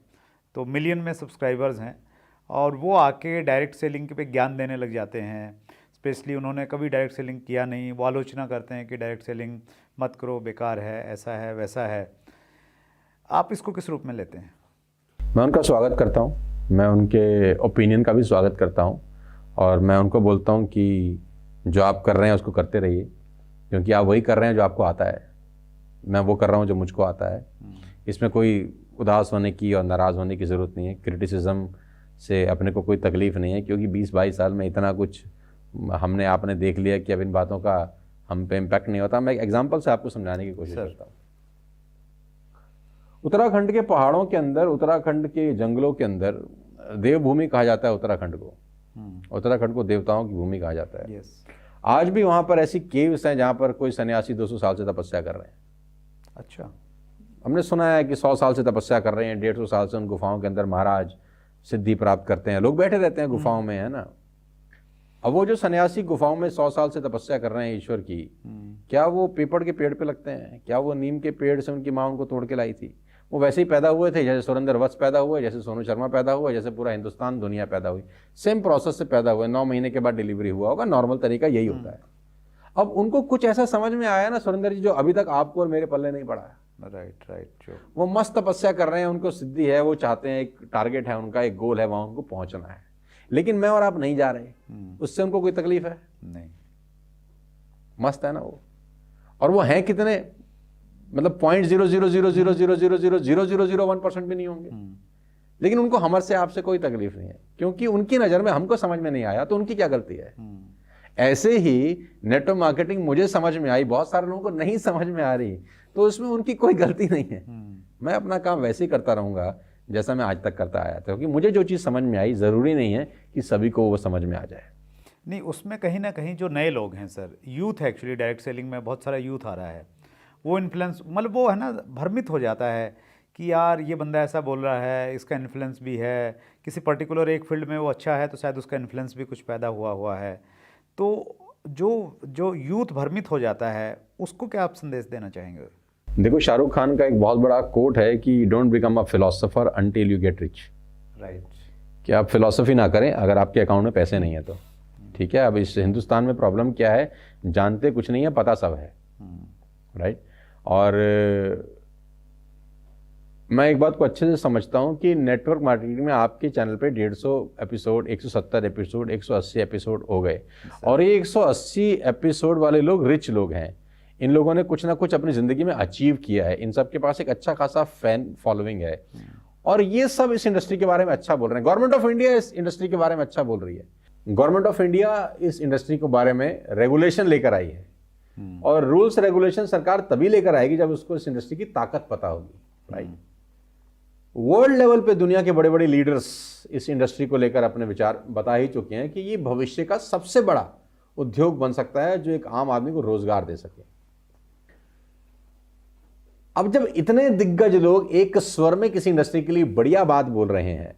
तो मिलियन में सब्सक्राइबर्स हैं, और वो आके डायरेक्ट सेलिंग पे ज्ञान देने लग जाते हैं। स्पेशली उन्होंने कभी डायरेक्ट सेलिंग किया नहीं, वो आलोचना करते हैं कि डायरेक्ट सेलिंग मत करो, बेकार है, ऐसा है, वैसा है। आप इसको किस रूप में लेते हैं? मैं उनका स्वागत करता हूँ, मैं उनके ओपिनियन का भी स्वागत करता हूँ, और मैं उनको बोलता हूँ कि जो आप कर रहे हैं उसको करते रहिए, क्योंकि आप वही कर रहे हैं जो आपको आता है। मैं वो कर रहा हूँ जो मुझको आता है। इसमें कोई उदास होने की और नाराज़ होने की ज़रूरत नहीं है। क्रिटिसिज्म से अपने को कोई तकलीफ़ नहीं है, क्योंकि 20-22 साल में इतना कुछ हमने आपने देख लिया कि अब इन बातों का हम पे इम्पैक्ट नहीं होता। मैं एक एग्जांपल से आपको समझाने की कोशिश करता हूँ। उत्तराखंड के पहाड़ों के अंदर, उत्तराखंड के जंगलों के अंदर देवभूमि कहा जाता है उत्तराखंड को। उत्तराखंड को देवताओं की भूमि कहा जाता है। आज भी वहाँ पर ऐसी केव्स हैं जहाँ पर कोई सन्यासी 200 साल से तपस्या कर रहे हैं। अच्छा। हमने सुना है कि 100 साल से तपस्या कर रहे हैं, 150 साल से उन गुफाओं के अंदर महाराज सिद्धि प्राप्त करते हैं, लोग बैठे रहते हैं गुफाओं में, है ना। अब वो जो सन्यासी गुफाओं में 100 साल से तपस्या कर रहे हैं ईश्वर की, क्या वो पीपल के पेड़ पे लगते हैं? क्या वो नीम के पेड़ से उनकी माँ उनको तोड़ के लाई थी? वो वैसे ही पैदा हुए थे जैसे सुरेंद्र वत्स पैदा हुए, जैसे सोनू शर्मा पैदा हुआ, जैसे पूरा हिंदुस्तान दुनिया पैदा हुई। सेम प्रोसेस से पैदा हुए, 9 महीने के बाद डिलीवरी हुआ होगा, नॉर्मल तरीका यही होता है। अब उनको कुछ ऐसा समझ में आया ना सुरेंद्र जी, जो अभी तक आपको और मेरे पल्ले नहीं पड़ा है। राइट। वो मस्त तपस्या कर रहे हैं, उनको सिद्धि है, वो चाहते हैं, एक टारगेट है उनका, एक गोल है, वहां उनको पहुंचना है। लेकिन मैं और आप नहीं जा रहे, उससे उनको कोई तकलीफ है? नहीं। मस्त है ना वो। और वो हैं कितने, मतलब 0.00000000001% भी नहीं होंगे, लेकिन उनको हमारे से आपसे कोई तकलीफ नहीं है, क्योंकि उनकी नज़र में हमको समझ में नहीं आया तो उनकी क्या गलती है। ऐसे ही नेटवर्क मार्केटिंग मुझे समझ में आई, बहुत सारे लोगों को नहीं समझ में आ रही, तो उसमें उनकी कोई गलती नहीं है। मैं अपना काम वैसे ही करता रहूँगा जैसा मैं आज तक करता आया था, क्योंकि मुझे जो चीज़ समझ में आई ज़रूरी नहीं है कि सभी को वो समझ में आ जाए। नहीं, उसमें कहीं ना कहीं जो नए लोग हैं सर, यूथ है, एक्चुअली डायरेक्ट सेलिंग में बहुत सारा यूथ आ रहा है, वो इन्फ्लुएंस, मतलब वो है ना, भ्रमित हो जाता है कि यार ये बंदा ऐसा बोल रहा है, इसका इन्फ्लुएंस भी है, किसी पर्टिकुलर एक फील्ड में वो अच्छा है तो शायद उसका इन्फ्लुएंस भी कुछ पैदा हुआ है। तो जो यूथ भ्रमित हो जाता है, उसको क्या आप संदेश देना चाहेंगे? देखो, शाहरुख खान का एक बहुत बड़ा कोट है कि don't become a philosopher until you get rich. Right. कि आप फिलोसफी ना करें अगर आपके अकाउंट में पैसे नहीं है तो। ठीक है, अब इस हिंदुस्तान में प्रॉब्लम क्या है, जानते कुछ नहीं है, पता सब है। राइट। और मैं एक बात को अच्छे से समझता हूं कि नेटवर्क मार्केटिंग में आपके चैनल पे 150 एपिसोड, 170 एपिसोड, 180 एपिसोड हो गए, और ये 180 एपिसोड वाले लोग रिच लोग हैं। इन लोगों ने कुछ ना कुछ अपनी ज़िंदगी में अचीव किया है, इन सब के पास एक अच्छा खासा फैन फॉलोइंग है, और ये सब इस इंडस्ट्री के बारे में अच्छा बोल रहे हैं। गवर्नमेंट ऑफ इंडिया इस इंडस्ट्री के बारे में अच्छा बोल रही है। गवर्नमेंट ऑफ इंडिया इस इंडस्ट्री के बारे में रेगुलेशन लेकर आई है, और रूल्स रेगुलेशन सरकार तभी लेकर आएगी जब उसको इस इंडस्ट्री की ताकत पता होगी। राइट। वर्ल्ड लेवल पे दुनिया के बड़े बड़े लीडर्स इस इंडस्ट्री को लेकर अपने विचार बता ही चुके हैं कि ये भविष्य का सबसे बड़ा उद्योग बन सकता है जो एक आम आदमी को रोजगार दे सके। अब जब इतने दिग्गज लोग एक स्वर में किसी इंडस्ट्री के लिए बढ़िया बात बोल रहे हैं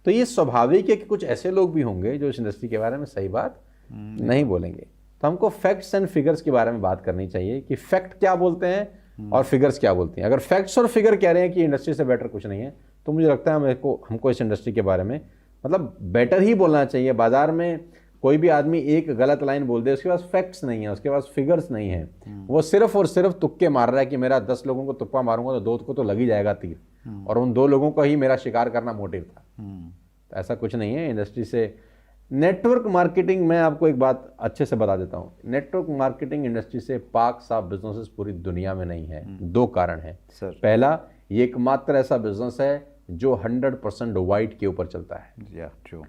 तो ये स्वाभाविक है कि कुछ ऐसे लोग भी होंगे जो इस इंडस्ट्री के बारे में सही बात नहीं बोलेंगे। तो हमको फैक्ट्स एंड फिगर्स के बारे में बात करनी चाहिए कि फैक्ट क्या बोलते हैं और फिगर्स क्या बोलती हैं। अगर फैक्ट्स और फिगर कह रहे हैं कि इंडस्ट्री से बेटर कुछ नहीं है तो मुझे लगता है हमको इस इंडस्ट्री के बारे में मतलब बेटर ही बोलना चाहिए। बाजार में कोई भी आदमी एक गलत लाइन बोल दे, उसके पास फैक्ट्स नहीं है, उसके पास फिगर्स नहीं है, वो सिर्फ और सिर्फ तुक्के मार रहा है कि मेरा 10 लोगों को तुक्का मारूंगा तो 2 को तो लग ही जाएगा तीर, और उन 2 लोगों का ही मेरा शिकार करना मोटिव था। तो ऐसा कुछ नहीं है। इंडस्ट्री से नेटवर्क मार्केटिंग, मैं आपको एक बात अच्छे से बता देता हूँ, नेटवर्क मार्केटिंग इंडस्ट्री से पाक साफ बिजनेसेस पूरी दुनिया में नहीं है। 2 कारण है। पहला, ये एकमात्र ऐसा बिजनेस है जो 100% वाइट के ऊपर चलता है।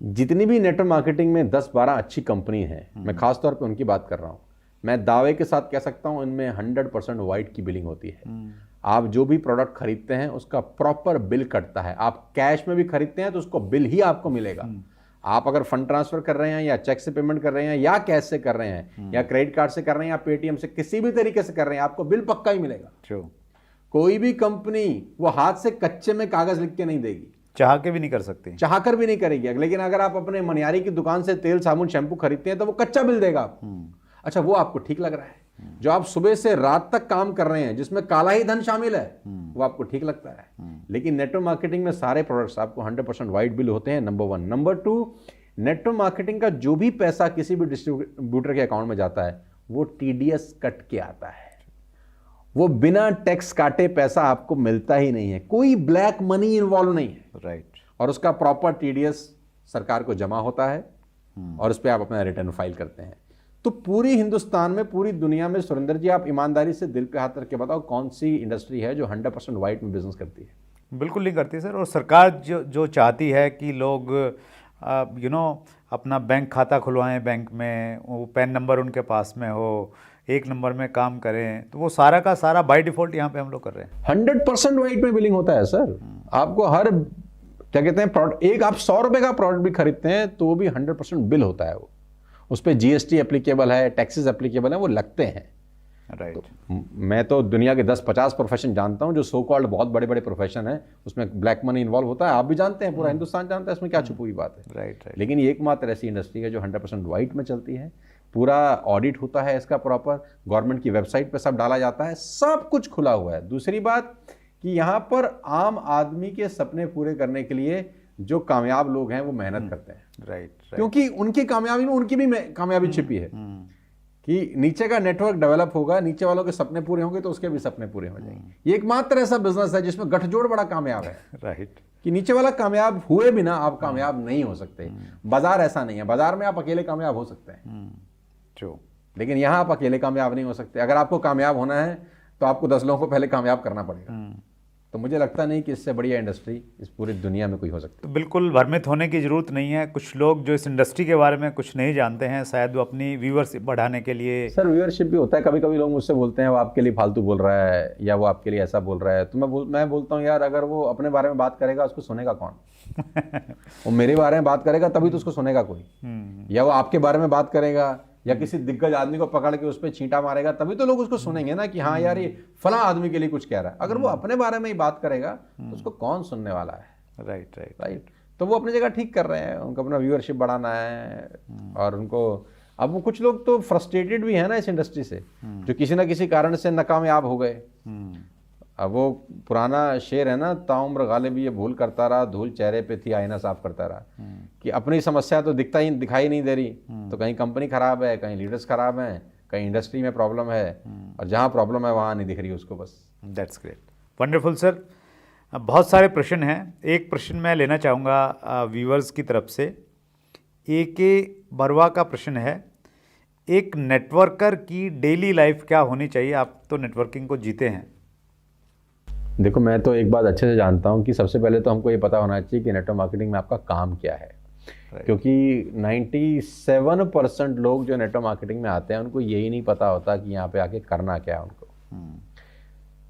जितनी भी नेटवर्क मार्केटिंग में 10-12 अच्छी कंपनी हैं, मैं खास तौर पे उनकी बात कर रहा हूँ, मैं दावे के साथ कह सकता हूँ इनमें 100% वाइट की बिलिंग होती है। आप जो भी प्रोडक्ट खरीदते हैं उसका प्रॉपर बिल कटता है। आप कैश में भी खरीदते हैं तो उसको बिल ही आपको मिलेगा। आप अगर फंड ट्रांसफर कर रहे हैं या चेक से पेमेंट कर रहे हैं या कैश से कर रहे हैं या क्रेडिट कार्ड से कर रहे हैं या पेटीएम से, किसी भी तरीके से कर रहे हैं, आपको बिल पक्का ही मिलेगा। कोई भी कंपनी वो हाथ से कच्चे में कागज लिख के नहीं देगी, चाह के भी नहीं कर सकती, चाहकर भी नहीं करेगी। लेकिन अगर आप अपने मनियारी की दुकान से तेल साबुन शैम्पू खरीदते हैं तो वो कच्चा बिल देगा आपको। अच्छा, वो आपको ठीक लग रहा है। जो आप सुबह से रात तक काम कर रहे हैं जिसमें काला ही धन शामिल है, वो आपको ठीक लगता है। लेकिन नेटवर्क मार्केटिंग में सारे प्रोडक्ट्स आपको 100% वाइट बिल होते हैं, नंबर 1। नंबर 2, नेटवर्क मार्केटिंग का जो भी पैसा किसी भी डिस्ट्रीब्यूटर के अकाउंट में जाता है वो टीडीएस कट के आता है। वो बिना टैक्स काटे पैसा आपको मिलता ही नहीं है, कोई ब्लैक मनी इन्वॉल्व नहीं है। राइट। और उसका प्रॉपर टीडीएस सरकार को जमा होता है और उस पर आप अपना रिटर्न फाइल करते हैं। तो पूरी हिंदुस्तान में, पूरी दुनिया में, सुरेंद्र जी आप ईमानदारी से दिल पे हाथ रख के बताओ कौन सी इंडस्ट्री है जो 100% वाइट में बिजनेस करती है? बिल्कुल नहीं करती सर। और सरकार जो चाहती है कि लोग अपना बैंक खाता खुलवाएं, बैंक में वो पैन नंबर उनके पास में हो, 1 नंबर में काम करें, तो वो सारा का सारा बाय डिफॉल्ट यहाँ पे हम लोग कर रहे हैं। 100% वाइट में बिलिंग होता है सर। आपको हर क्या कहते हैं प्रोडक्ट, एक आप 100 रुपए का प्रोडक्ट भी खरीदते हैं तो वो भी 100% बिल होता है। वो उस पर जीएसटी एप्लीकेबल है, टैक्सेस एप्लीकेबल है, वो लगते हैं। राइट। तो मैं तो दुनिया के 10-50 प्रोफेशन जानता हूं जो सो कॉल्ड बहुत बड़े बड़े प्रोफेशन है, उसमें ब्लैक मनी इन्वॉल्व होता है। आप भी जानते हैं, पूरा हिंदुस्तान जानता है, इसमें क्या छुपी हुई बात है। राइट। लेकिन ये एकमात्र ऐसी इंडस्ट्री है जो 100% वाइट में चलती है। पूरा ऑडिट होता है इसका प्रॉपर, गवर्नमेंट की वेबसाइट पे सब डाला जाता है, सब कुछ खुला हुआ है। दूसरी बात कि यहाँ पर आम आदमी के सपने पूरे करने के लिए जो कामयाब लोग हैं वो मेहनत करते हैं। राइट। क्योंकि उनकी कामयाबी में उनकी भी कामयाबी छिपी है कि नीचे का नेटवर्क डेवलप होगा, नीचे वालों के सपने पूरे होंगे तो उसके भी सपने पूरे हो जाएंगे। ये एकमात्र ऐसा बिजनेस है जिसमें गठजोड़ बड़ा कामयाब है। राइट। कि नीचे वाला कामयाब हुए बिना आप कामयाब नहीं हो सकते। बाजार ऐसा नहीं है, बाजार में आप अकेले कामयाब हो सकते हैं, लेकिन यहां आप अकेले कामयाब नहीं हो सकते। अगर आपको कामयाब होना है तो आपको 10 लोगों को पहले कामयाब करना पड़ेगा। तो मुझे लगता नहीं कि इससे बढ़िया इंडस्ट्री इस पूरी दुनिया में कोई हो सकती है। तो बिल्कुल भ्रमित होने की ज़रूरत नहीं है। कुछ लोग जो इस इंडस्ट्री के बारे में कुछ नहीं जानते हैं, शायद वो अपनी व्यूअरशिप बढ़ाने के लिए। सर व्यूअरशिप भी होता है, कभी कभी लोग मुझसे बोलते हैं वो आपके लिए फालतू बोल रहा है या वो आपके लिए ऐसा बोल रहा है। तो मैं बोलता हूँ यार, अगर वो अपने बारे में बात करेगा उसको सुनेगा कौन? वो मेरे बारे में बात करेगा तभी तो उसको सुनेगा कोई, या वो आपके बारे में बात करेगा या किसी दिग्गज आदमी को पकड़ के उस पर छींटा मारेगा तभी तो लोग उसको सुनेंगे ना कि हाँ यार ये फला आदमी के लिए कुछ कह रहा है। अगर वो अपने बारे में ही बात करेगा तो उसको कौन सुनने वाला है? राइट। तो वो अपनी जगह ठीक कर रहे हैं, उनको अपना व्यूअरशिप बढ़ाना है। और उनको अब वो कुछ लोग तो फ्रस्ट्रेटेड भी है ना इस इंडस्ट्री से, जो किसी ना किसी कारण से नाकामयाब हो गए। अब वो पुराना शेर है ना, ताउम्र गालिब ये भूल करता रहा, धूल चेहरे पे थी आईना साफ करता रहा, कि अपनी समस्या तो दिखाई नहीं दे रही। तो कहीं कंपनी खराब है, कहीं लीडर्स खराब हैं, कहीं इंडस्ट्री में प्रॉब्लम है, और जहाँ प्रॉब्लम है वहाँ नहीं दिख रही उसको बस। That's great, wonderful sir. बहुत सारे प्रश्न हैं, एक प्रश्न मैं लेना चाहूँगा व्यूअर्स की तरफ से। AK बरवा का प्रश्न है, एक नेटवर्कर की डेली लाइफ क्या होनी चाहिए? आप तो नेटवर्किंग को जीते हैं। देखो, मैं तो एक बात अच्छे से जानता हूं कि सबसे पहले तो हमको ये पता होना चाहिए कि नेटवर्क मार्केटिंग में आपका काम क्या है। क्योंकि 97% लोग जो नेटवर्क मार्केटिंग में आते हैं उनको यही नहीं पता होता कि यहाँ पे आके करना क्या है उनको।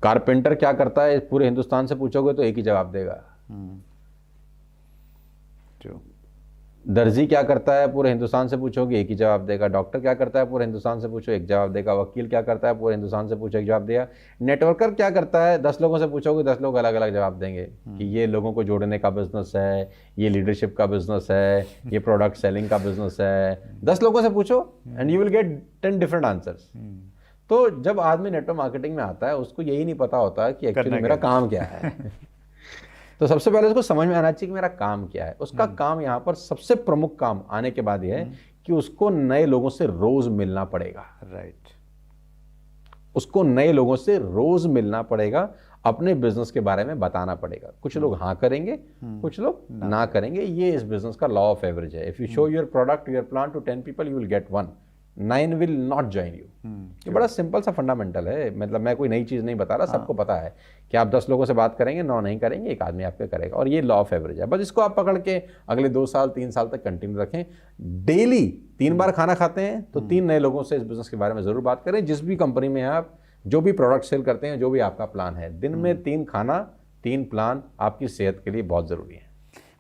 कारपेंटर क्या करता है पूरे हिंदुस्तान से पूछोगे तो एक ही जवाब देगा। जो दर्जी क्या करता है पूरे हिंदुस्तान से पूछोगे एक ही जवाब देगा। डॉक्टर क्या करता है पूरे हिंदुस्तान से पूछो एक जवाब देगा। वकील क्या करता है पूरे हिंदुस्तान से पूछो एक जवाब देगा। नेटवर्कर क्या करता है 10 लोगों से पूछोगे 10 लोग अलग अलग जवाब देंगे कि ये लोगों को जोड़ने का बिजनेस है, ये लीडरशिप का बिजनेस है, ये प्रोडक्ट सेलिंग का बिजनेस है। 10 लोगों से पूछो and you will gate 10 different answers. तो जब आदमी नेटवर्क मार्केटिंग में आता है उसको यही नहीं पता होता कि एक्चुअली मेरा काम क्या है। तो सबसे पहले उसको समझ में आना चाहिए कि मेरा काम क्या है। उसका काम यहाँ पर सबसे प्रमुख काम आने के बाद यह है कि उसको नए लोगों से रोज मिलना पड़ेगा। राइट, उसको नए लोगों से रोज मिलना पड़ेगा, अपने बिजनेस के बारे में बताना पड़ेगा। कुछ लोग हाँ करेंगे, कुछ लोग ना करेंगे। ये इस बिजनेस का लॉ ऑफ एवरेज है। If you show your product your plan to 10 people you will get 1, 9 will not join you. ये बड़ा सिंपल सा फंडामेंटल है। मतलब मैं कोई नई चीज नहीं बता रहा, सबको पता है कि आप 10 लोगों से बात करेंगे, 9 नहीं करेंगे, एक आदमी आपके करेगा। और ये लॉ ऑफ एवरेज है। बस इसको आप पकड़ के अगले 2 साल 3 साल तक कंटिन्यू रखें। डेली 3 बार खाना खाते हैं तो 3 नए लोगों से इस बिजनेस के बारे में जरूर बात करें। जिस भी कंपनी में आप जो भी प्रोडक्ट सेल करते हैं, जो भी आपका प्लान है, दिन में 3 खाना 3 प्लान आपकी सेहत के लिए बहुत जरूरी है।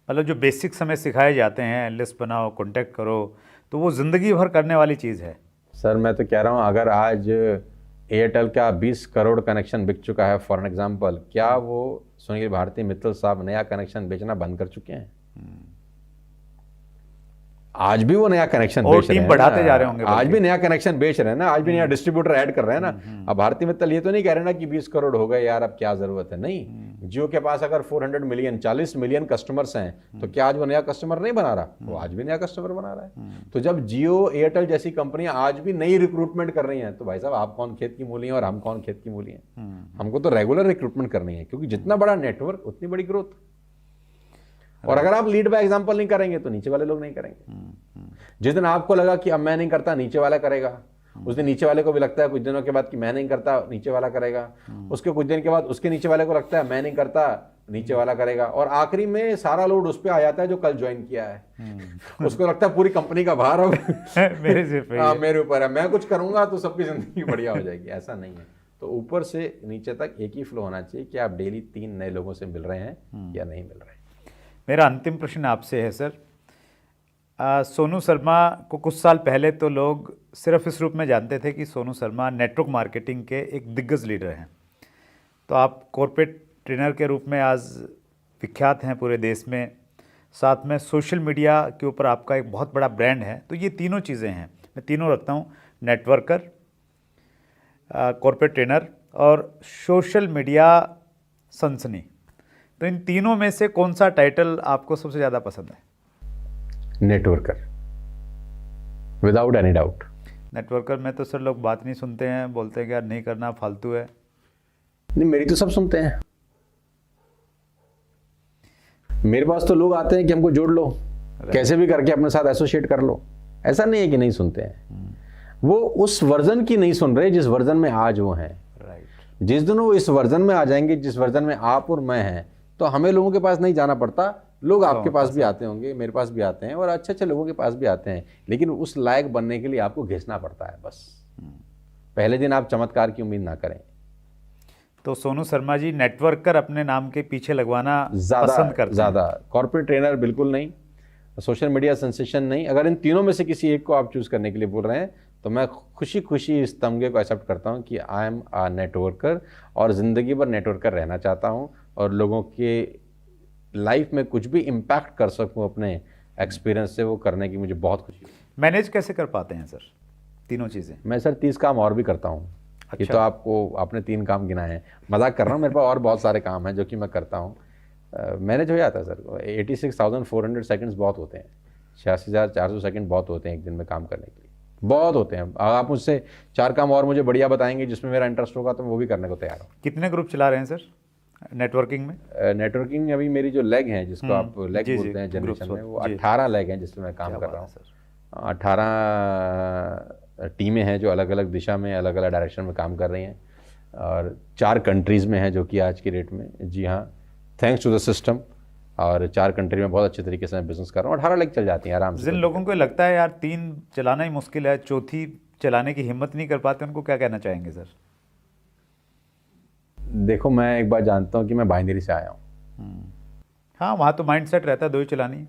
मतलब जो बेसिक्स हमें सिखाए जाते हैं, लिस्ट बनाओ, कॉन्टैक्ट करो, तो वो जिंदगी भर करने वाली चीज़ है। सर मैं तो कह रहा हूँ अगर आज एयरटेल का 20 करोड़ कनेक्शन बिक चुका है फॉर एन एग्जाम्पल, क्या वो सुनील भारती मित्तल साहब नया कनेक्शन बेचना बंद कर चुके हैं? आज भी वो नया कनेक्शन बेच रहे हैं, बढ़ाते जा रहे होंगे। आज भी नया कनेक्शन बेच रहे हैं ना, आज भी नया डिस्ट्रीब्यूटर ऐड कर रहे हैं ना। अब भारती मित्तल ये तो नहीं कह रहे ना कि 20 करोड़ हो गए यार अब क्या जरूरत है। नहीं, जियो के पास अगर 400 मिलियन 40 मिलियन कस्टमर्स हैं तो क्या आज वो नया कस्टमर नहीं बना रहा? वो आज भी नया कस्टमर बना रहा है। तो जब जियो एयरटेल जैसी कंपनियां आज भी नई रिक्रूटमेंट कर रही हैं तो भाई साहब आप कौन खेत की मूली हैं और हम कौन खेत की मूली हैं? हमको तो रेगुलर रिक्रूटमेंट करनी है, क्योंकि जितना बड़ा नेटवर्क उतनी बड़ी ग्रोथ। और अगर आप लीड बाय एग्जांपल नहीं करेंगे तो नीचे वाले लोग नहीं करेंगे। जिस दिन आपको लगा कि अब मैं नहीं करता, नीचे वाला करेगा, उस दिन नीचे वाले को भी लगता है कुछ दिनों के बाद कि मैं नहीं करता, नीचे वाला करेगा। उसके कुछ दिन के बाद उसके नीचे वाले को लगता है मैं नहीं करता, नीचे वाला करेगा। और आखिरी में सारा लोड उस पर आ जाता है जो कल ज्वाइन किया है। उसको लगता है पूरी कंपनी का भार अब मेरे सिर पे हाँ मेरे ऊपर है, मैं कुछ करूंगा तो सबकी जिंदगी बढ़िया हो जाएगी। ऐसा नहीं है। तो ऊपर से नीचे तक एक ही फ्लो होना चाहिए कि आप डेली 3 नए लोगों से मिल रहे हैं या नहीं मिल रहे हैं। मेरा अंतिम प्रश्न आपसे है सर, सोनू शर्मा को कुछ साल पहले तो लोग सिर्फ इस रूप में जानते थे कि सोनू शर्मा नेटवर्क मार्केटिंग के एक दिग्गज लीडर हैं। तो आप कॉर्पोरेट ट्रेनर के रूप में आज विख्यात हैं पूरे देश में, साथ में सोशल मीडिया के ऊपर आपका एक बहुत बड़ा ब्रांड है। तो ये तीनों चीज़ें हैं, मैं तीनों रखता हूँ, नेटवर्कर, कॉर्पोरेट ट्रेनर और सोशल मीडिया सनसनी। तो इन तीनों में से कौन सा टाइटल आपको सबसे ज़्यादा पसंद है? Networker, without any doubt. Networker में तो सर लोग बात नहीं सुनते हैं, बोलते हैं कि यार नहीं करना, फालतू है। नहीं, मेरी तो सब सुनते हैं। मेरे पास तो लोग आते हैं कि हमको जोड़ लो, कैसे भी करके अपने साथ एसोसिएट कर लो। ऐसा नहीं है कि नहीं सुनते हैं, वो उस वर्जन की नहीं सुन रहे जिस वर्जन में आज वो हैं। राइट। जिस दिन वो इस वर्जन में आ जाएंगे जिस वर्जन में आप और मैं हैं, तो हमें लोगों के पास नहीं जाना पड़ता। लोग आपके पास भी आते होंगे, मेरे पास भी आते हैं, और अच्छे अच्छे लोगों के पास भी आते हैं, लेकिन उस लायक बनने के लिए आपको घिसना पड़ता है। बस पहले दिन आप चमत्कार की उम्मीद ना करें। तो सोनू शर्मा जी नेटवर्कर अपने नाम के पीछे लगवाना पसंद करते हैं? ज़्यादा। कॉर्पोरेट ट्रेनर बिल्कुल नहीं, सोशल मीडिया सेंसेशन नहीं। अगर इन तीनों में से किसी एक को आप चूज़ करने के लिए बोल रहे हैं तो मैं खुशी खुशी इस तमगे को एक्सेप्ट करता हूं कि आई एम आ नेटवर्कर, और ज़िंदगी भर नेटवर्कर रहना चाहता हूं, और लोगों के लाइफ में कुछ भी इम्पैक्ट कर सकूं अपने एक्सपीरियंस से, वो करने की मुझे बहुत खुशी है। मैनेज कैसे कर पाते हैं सर तीनों चीज़ें? मैं सर 30 काम और भी करता हूँ। अच्छा। ये तो आपने 3 काम गिनाए हैं, मजाक कर रहा हूँ। मेरे पास और बहुत सारे काम हैं जो कि मैं करता हूँ। मैनेज हो जाता है सर। 86,400 सेकंड्स बहुत होते हैं, 86,400 सेकंड बहुत होते हैं एक दिन में काम करने के लिए, बहुत होते हैं। आप मुझसे 4 काम और मुझे बढ़िया बताएंगे जिसमें मेरा इंटरेस्ट होगा तो मैं वो भी करने को तैयार हूँ। कितने ग्रुप चला रहे हैं सर नेटवर्किंग में? नेटवर्किंग में अभी मेरी जो लेग हैं, जिसको आप लेग बोलते हैं जनरेशन में, वो 18 लेग हैं जिसमें मैं काम कर रहा हूँ। 18 टीमें हैं जो अलग अलग दिशा में, अलग अलग डायरेक्शन में काम कर रही हैं, और 4 कंट्रीज़ में हैं जो कि आज की डेट में, जी हाँ, थैंक्स टू द सिस्टम, और 4 कंट्री में बहुत अच्छे तरीके से मैं बिजनेस कर रहा हूँ। 18 लेग चल जाती हैं आराम से। जिन लोगों को लगता है यार 3 चलाना ही मुश्किल है, चौथी चलाने की हिम्मत नहीं कर पाते, उनको क्या कहना चाहेंगे सर? देखो मैं एक बात जानता हूँ कि मैं बाइनरी से आया हूँ। हाँ, वहाँ तो माइंडसेट रहता है दो ही चलानी।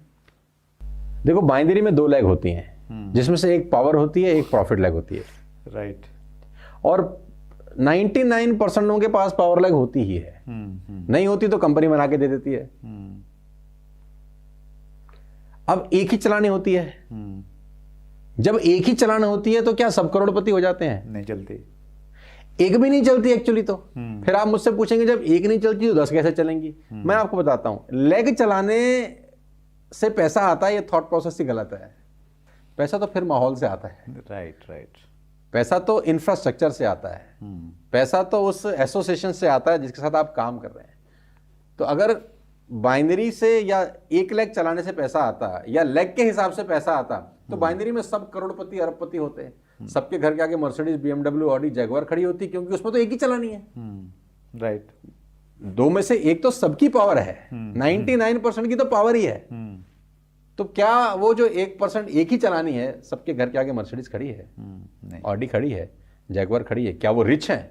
देखो बाइनरी में 2 लेग होती हैं, जिसमें से एक पावर होती है, एक प्रॉफिट लेग होती है। राइट। और 99% लोगों के पास पावर लेग होती ही है। नहीं होती तो कंपनी बना के दे देती है। अब एक ही चलानी होती है। जब एक ही चलानी होती है तो क्या सब करोड़पति हो जाते हैं? नहीं चलती। एक भी नहीं चलती एक्चुअली तो। फिर आप मुझसे पूछेंगे जब एक नहीं चलती तो 10 कैसे चलेंगी? मैं आपको बताता हूं, लेग चलाने से पैसा आता है, ये थॉट प्रोसेस ही गलत है। पैसा तो फिर माहौल से आता है। राइट। पैसा तो इंफ्रास्ट्रक्चर से आता है। पैसा तो उस एसोसिएशन से आता है जिसके साथ आप काम कर रहे हैं। तो अगर बाइनरी से या एक लेग चलाने से पैसा आता या लेग के हिसाब से पैसा आता तो बाइनरी में सब करोड़पति अरबपति होते हैं। सबके घर के आगे मर्सिडीज, BMW, ऑडी, जैगुआर खड़ी होती, क्योंकि उसमें तो एक ही चलानी है। राइट। 2 में से एक तो सबकी पावर है, 99% की तो पावर ही है। तो क्या वो जो 1% एक ही चलानी है, सबके घर के आगे मर्सिडीज खड़ी है, ऑडी खड़ी है, जैगुआर खड़ी है, क्या वो रिच हैं?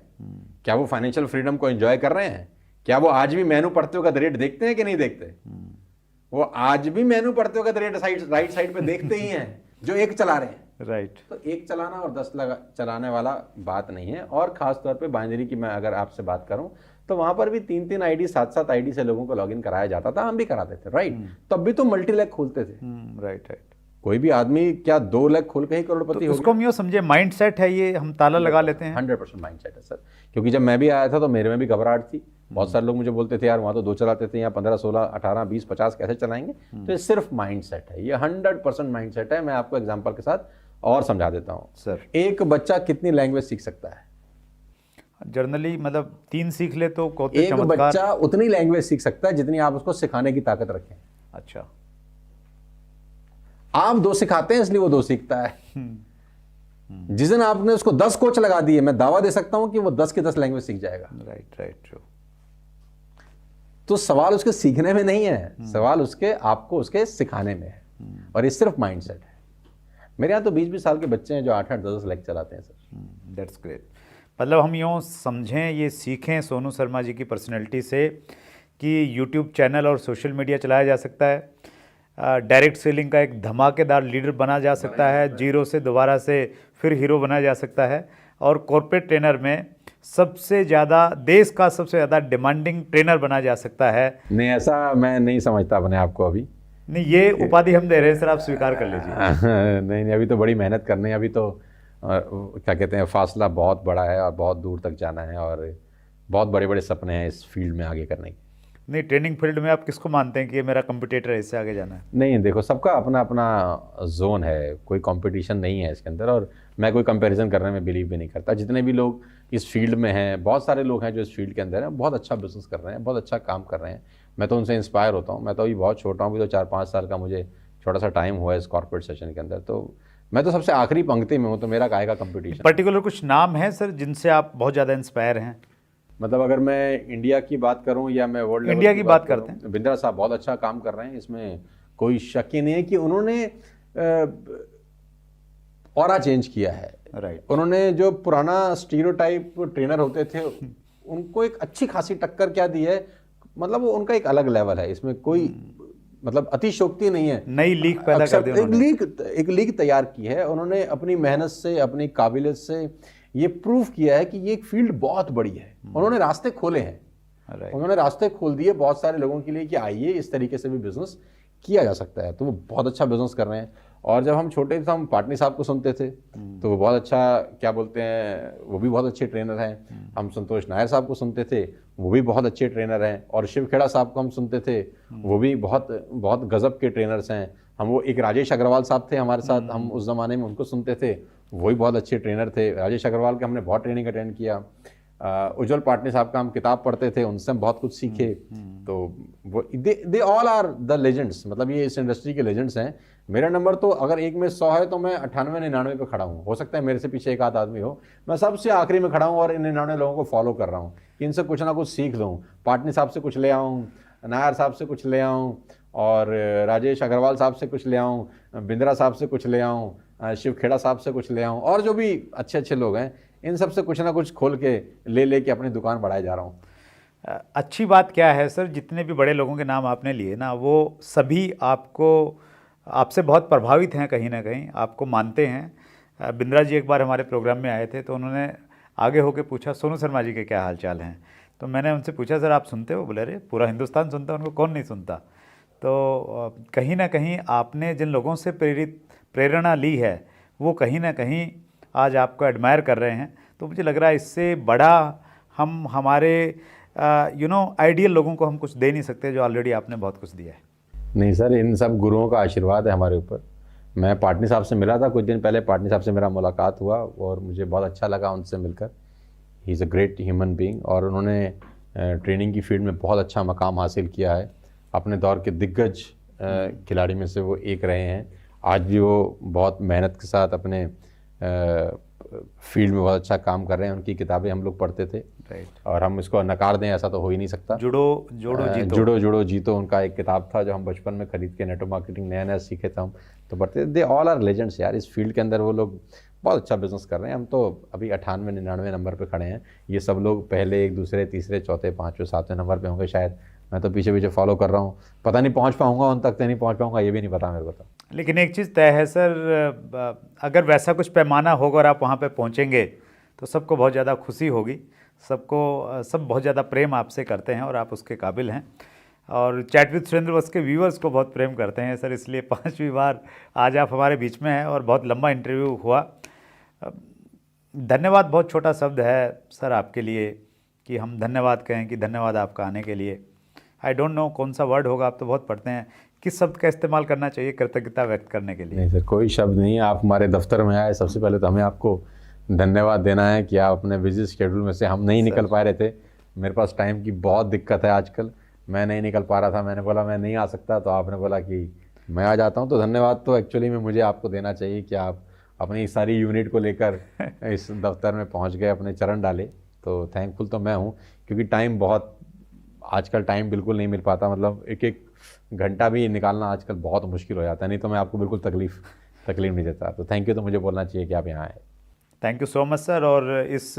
क्या वो फाइनेंशियल फ्रीडम को एंजॉय कर रहे हैं? क्या वो आज भी मेनू पढ़ते हुए का रेट देखते हैं कि नहीं देखते? वो आज भी मेनू पढ़ते हुए का रेट राइट साइड पे देखते ही हैं जो एक चला रहे हैं। राइट। तो एक चलाना और 10 चलाने वाला बात नहीं है। और खास तौर पे बाइनरी की मैं अगर आपसे बात करूं तो वहां पर भी 3-3 आईडी, 7-7 आईडी से लोगों को लॉगिन कराया जाता था। हम भी कराते थे, राइट। तब भी तो मल्टी लेग खोलते थे। राइट। कोई भी आदमी क्या 2 लेग खोल के ही करोड़पति हो उसको हम यूँ समझे माइंड सेट है, ये हम ताला लगा लेते हैं। 100% माइंड सेट है सर। क्योंकि जब मैं भी आया था तो मेरे में भी घबराहट थी। बहुत सारे लोग मुझे बोलते थे यार वहाँ तो 2 चलाते थे, यहाँ 15, 16, 18, 20, 50 कैसे चलाएंगे? तो ये सिर्फ माइंड सेट है, ये 100% माइंड सेट है। मैं आपको एग्जाम्पल के साथ और समझा देता हूँ सर। एक बच्चा कितनी लैंग्वेज सीख सकता है? जनरली मतलब 3 सीख ले तो एक बच्चा उतनी लैंग्वेज सीख सकता है जितनी आप उसको सिखाने की ताकत रखें। अच्छा। आप 2 सिखाते हैं इसलिए वो 2 सीखता है। जिस दिन आपने उसको 10 कोच लगा दिए, मैं दावा दे सकता हूं कि वो 10 की 10 लैंग्वेज सीख जाएगा। राइट। तो सवाल उसके सीखने में नहीं है, सवाल उसके आपको उसके सिखाने में है। और ये सिर्फ माइंडसेट है। मेरे यहाँ तो 20-20 साल के बच्चे हैं जो 8-8, 10 लेग चलाते हैं सर। That's great. मतलब हम यूँ समझें, ये सीखें सोनू शर्मा जी की पर्सनैलिटी से कि यूट्यूब चैनल और सोशल मीडिया चलाया जा सकता है, डायरेक्ट सेलिंग का एक धमाकेदार लीडर बना जा सकता है, जीरो से दोबारा से फिर हीरो बना जा सकता है, और कॉर्पोरेट ट्रेनर में सबसे ज़्यादा, देश का सबसे ज़्यादा डिमांडिंग ट्रेनर बना जा सकता है। नहीं, ऐसा मैं नहीं समझता अपने आप को अभी। नहीं, ये उपाधि हम दे रहे हैं सर, आप स्वीकार कर लीजिए। नहीं, अभी तो बड़ी मेहनत करनी है। अभी तो क्या कहते हैं, फासला बहुत बड़ा है और बहुत दूर तक जाना है और बहुत बड़े बड़े सपने हैं इस फील्ड में आगे करने के। नहीं, ट्रेनिंग फील्ड में आप किसको मानते हैं कि ये मेरा कंपटीटर है, इससे आगे जाना है? नहीं, देखो सबका अपना अपना जोन है, कोई कंपटीशन नहीं है इसके अंदर। और मैं कोई कंपैरिजन करने में बिलीव भी नहीं करता। जितने भी लोग इस फील्ड में हैं, बहुत सारे लोग हैं जो इस फील्ड के अंदर हैं, बहुत अच्छा बिजनेस कर रहे हैं, बहुत अच्छा काम कर रहे हैं। मैं तो उनसे इंस्पायर होता हूँ। मैं तो अभी बहुत छोटा हूँ, अभी तो 4-5 साल का मुझे छोटा सा टाइम हुआ है इस कॉर्पोरेट सेशन के अंदर। तो मैं तो सबसे आखिरी पंक्ति में हूँ, तो मेरा काहे का कंपटीशन। पर्टिकुलर कुछ नाम है सर जिनसे आप बहुत ज़्यादा इंस्पायर हैं? मतलब अगर मैं इंडिया की बात करूं या मैं वर्ल्ड इंडिया की बात करते हैं, बिंद्रा साहब बहुत अच्छा काम कर रहे हैं। इसमें कोई शक ही नहीं है कि उन्होंने ऑरा चेंज किया है। राइट। उन्होंने जो पुराना स्टीरियोटाइप ट्रेनर होते थे उनको एक अच्छी खासी टक्कर क्या दी है। मतलब वो उनका एक अलग लेवल है, इसमें कोई मतलब अतिशोक्ति नहीं है। नई लीग पैदा कर दी उन्होंने। एक लीग तैयार की है उन्होंने अपनी मेहनत से, अपनी काबिलियत से। ये प्रूव किया है कि ये एक फील्ड बहुत बड़ी है। उन्होंने रास्ते खोले हैं, उन्होंने रास्ते खोल दिए बहुत सारे लोगों के लिए कि आइए इस तरीके से भी बिजनेस किया जा सकता है। तो वो बहुत अच्छा बिजनेस कर रहे हैं। और जब हम छोटे थे तो हम पाटनी साहब को सुनते थे, तो वो बहुत अच्छा, क्या बोलते हैं, वो भी बहुत अच्छे ट्रेनर हैं। हम संतोष नायर साहब को सुनते थे, वो भी बहुत अच्छे ट्रेनर हैं। और शिव खेड़ा साहब को हम सुनते थे, वो भी बहुत बहुत गजब के ट्रेनर्स हैं। हम वो एक राजेश अग्रवाल साहब थे हमारे साथ, हम उस ज़माने में उनको सुनते थे, वही बहुत अच्छे ट्रेनर थे। राजेश अग्रवाल के हमने बहुत ट्रेनिंग अटेंड किया। उज्जवल पाटनी साहब का हम किताब पढ़ते थे, उनसे हम बहुत कुछ सीखे। तो वो they all are the legends, मतलब ये इस इंडस्ट्री के लेजेंड्स हैं। मेरा नंबर तो अगर 1 में 100 है तो मैं 98-99 पे खड़ा हूँ। हो सकता है मेरे से पीछे एक आध आदमी हो, मैं सबसे आखिरी में खड़ा हूँ और इन 99 लोगों को फॉलो कर रहा हूँ कि इनसे कुछ ना कुछ सीख लूँ। पाटनी साहब से कुछ ले आऊँ, नायर साहब से कुछ ले आऊँ, और राजेश अग्रवाल साहब से कुछ ले आऊँ, बिंद्रा साहब से कुछ ले आऊँ, शिव खेड़ा साहब से कुछ ले आऊँ, और जो भी अच्छे अच्छे लोग हैं इन सब से कुछ ना कुछ खोल के ले के अपनी दुकान बढ़ाए जा रहा हूँ। अच्छी बात क्या है सर, जितने भी बड़े लोगों के नाम आपने लिए ना, वो सभी आपसे बहुत प्रभावित हैं, कहीं ना कहीं आपको मानते हैं। बिंद्रा जी एक बार हमारे प्रोग्राम में आए थे, तो उन्होंने आगे होके पूछा सोनू शर्मा जी के क्या हाल चाल हैं। तो मैंने उनसे पूछा सर आप सुनते हो? बोले अरे पूरा हिंदुस्तान सुनता है, उनको कौन नहीं सुनता। तो कहीं ना कहीं आपने जिन लोगों से प्रेरणा ली है वो कहीं ना कहीं आज आपको एडमायर कर रहे हैं। तो मुझे लग रहा है इससे बड़ा हम हमारे आइडियल लोगों को हम कुछ दे नहीं सकते, जो ऑलरेडी आपने बहुत कुछ दिया है। नहीं सर, इन सब गुरुओं का आशीर्वाद है हमारे ऊपर। मैं पाटनी साहब से मिला था कुछ दिन पहले, पाटनी साहब से मेरा मुलाकात हुआ और मुझे बहुत अच्छा लगा उनसे मिलकर। He is a great human being और उन्होंने ट्रेनिंग की फील्ड में बहुत अच्छा मकाम हासिल किया है। अपने दौर के दिग्गज खिलाड़ी में से वो एक रहे हैं। आज भी वो बहुत मेहनत के साथ अपने फील्ड में बहुत अच्छा काम कर रहे हैं। उनकी किताबें हम लोग पढ़ते थे, राइट। और हम इसको नकार दें ऐसा तो हो ही नहीं सकता। जुड़ो जीतो उनका एक किताब था जो हम बचपन में खरीद के नेटवर्क मार्केटिंग नया नया सीखे थे हम, तो पढ़ते थे। दे ऑल आर लेजेंड्स यार, इस फील्ड के अंदर वो लोग बहुत अच्छा बिजनेस कर रहे हैं। हम तो अभी 98-99 नंबर पे खड़े हैं। ये सब लोग पहले एक दूसरे तीसरे चौथे पाँचवें सातवें नंबर पे होंगे शायद। मैं तो पीछे पीछे फॉलो कर रहा हूँ, पता नहीं पहुँच पाऊँगा उन तक, नहीं पहुँच पाऊँगा ये भी नहीं पता मेरे को तो। लेकिन एक चीज़ तय है सर, अगर वैसा कुछ पैमाना होगा और आप वहाँ पे पहुँचेंगे तो सबको बहुत ज़्यादा खुशी होगी। सब बहुत ज़्यादा प्रेम आपसे करते हैं और आप उसके काबिल हैं। और चैट विद सुरेंद्र बस के व्यूअर्स को बहुत प्रेम करते हैं सर, इसलिए 5वीं बार आज आप हमारे बीच में हैं और बहुत लंबा इंटरव्यू हुआ। धन्यवाद बहुत छोटा शब्द है सर आपके लिए कि हम धन्यवाद कहें कि धन्यवाद आपका आने के लिए। आई डोंट नो कौन सा वर्ड होगा, आप तो बहुत पढ़ते हैं, किस शब्द का इस्तेमाल करना चाहिए कृतज्ञता व्यक्त करने के लिए? नहीं सर, कोई शब्द नहीं है। आप हमारे दफ्तर में आए, सबसे पहले तो हमें आपको धन्यवाद देना है कि आप अपने बिजी शेड्यूल में से, हम नहीं निकल पा रहे थे, मेरे पास टाइम की बहुत दिक्कत है आजकल, मैं नहीं निकल पा रहा था, मैंने बोला मैं नहीं आ सकता, तो आपने बोला कि मैं आ जाता हूँ। तो धन्यवाद तो एक्चुअली में मुझे आपको देना चाहिए कि आप अपनी सारी यूनिट को लेकर इस दफ्तर में पहुँच गए, अपने चरण डाले। तो थैंकफुल तो मैं हूँ, क्योंकि टाइम बहुत, आजकल टाइम बिल्कुल नहीं मिल पाता। मतलब एक एक घंटा भी निकालना आजकल बहुत मुश्किल हो जाता है, नहीं तो मैं आपको बिल्कुल तकलीफ नहीं देता। तो थैंक यू तो मुझे बोलना चाहिए कि आप यहाँ आए। Thank you so much sir. और इस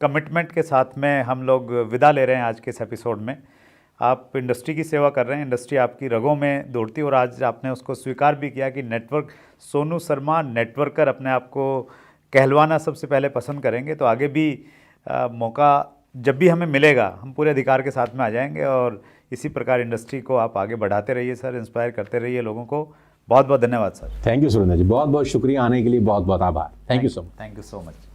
कमिटमेंट के साथ में हम लोग विदा ले रहे हैं आज के इस एपिसोड में। आप इंडस्ट्री की सेवा कर रहे हैं, इंडस्ट्री आपकी रगों में दौड़ती है और आज आपने उसको स्वीकार भी किया कि नेटवर्क सोनू शर्मा नेटवर्कर अपने आप को कहलवाना सबसे पहले पसंद करेंगे। तो आगे भी मौका जब भी हमें मिलेगा हम पूरे अधिकार के साथ में आ जाएंगे और इसी प्रकार इंडस्ट्री को आप आगे बढ़ाते रहिए सर, इंस्पायर करते रहिए लोगों को। बहुत बहुत धन्यवाद सर। थैंक यू सुरेंद्र जी, बहुत बहुत शुक्रिया आने के लिए, बहुत बहुत आभार। Thank you so much. Thank you so much.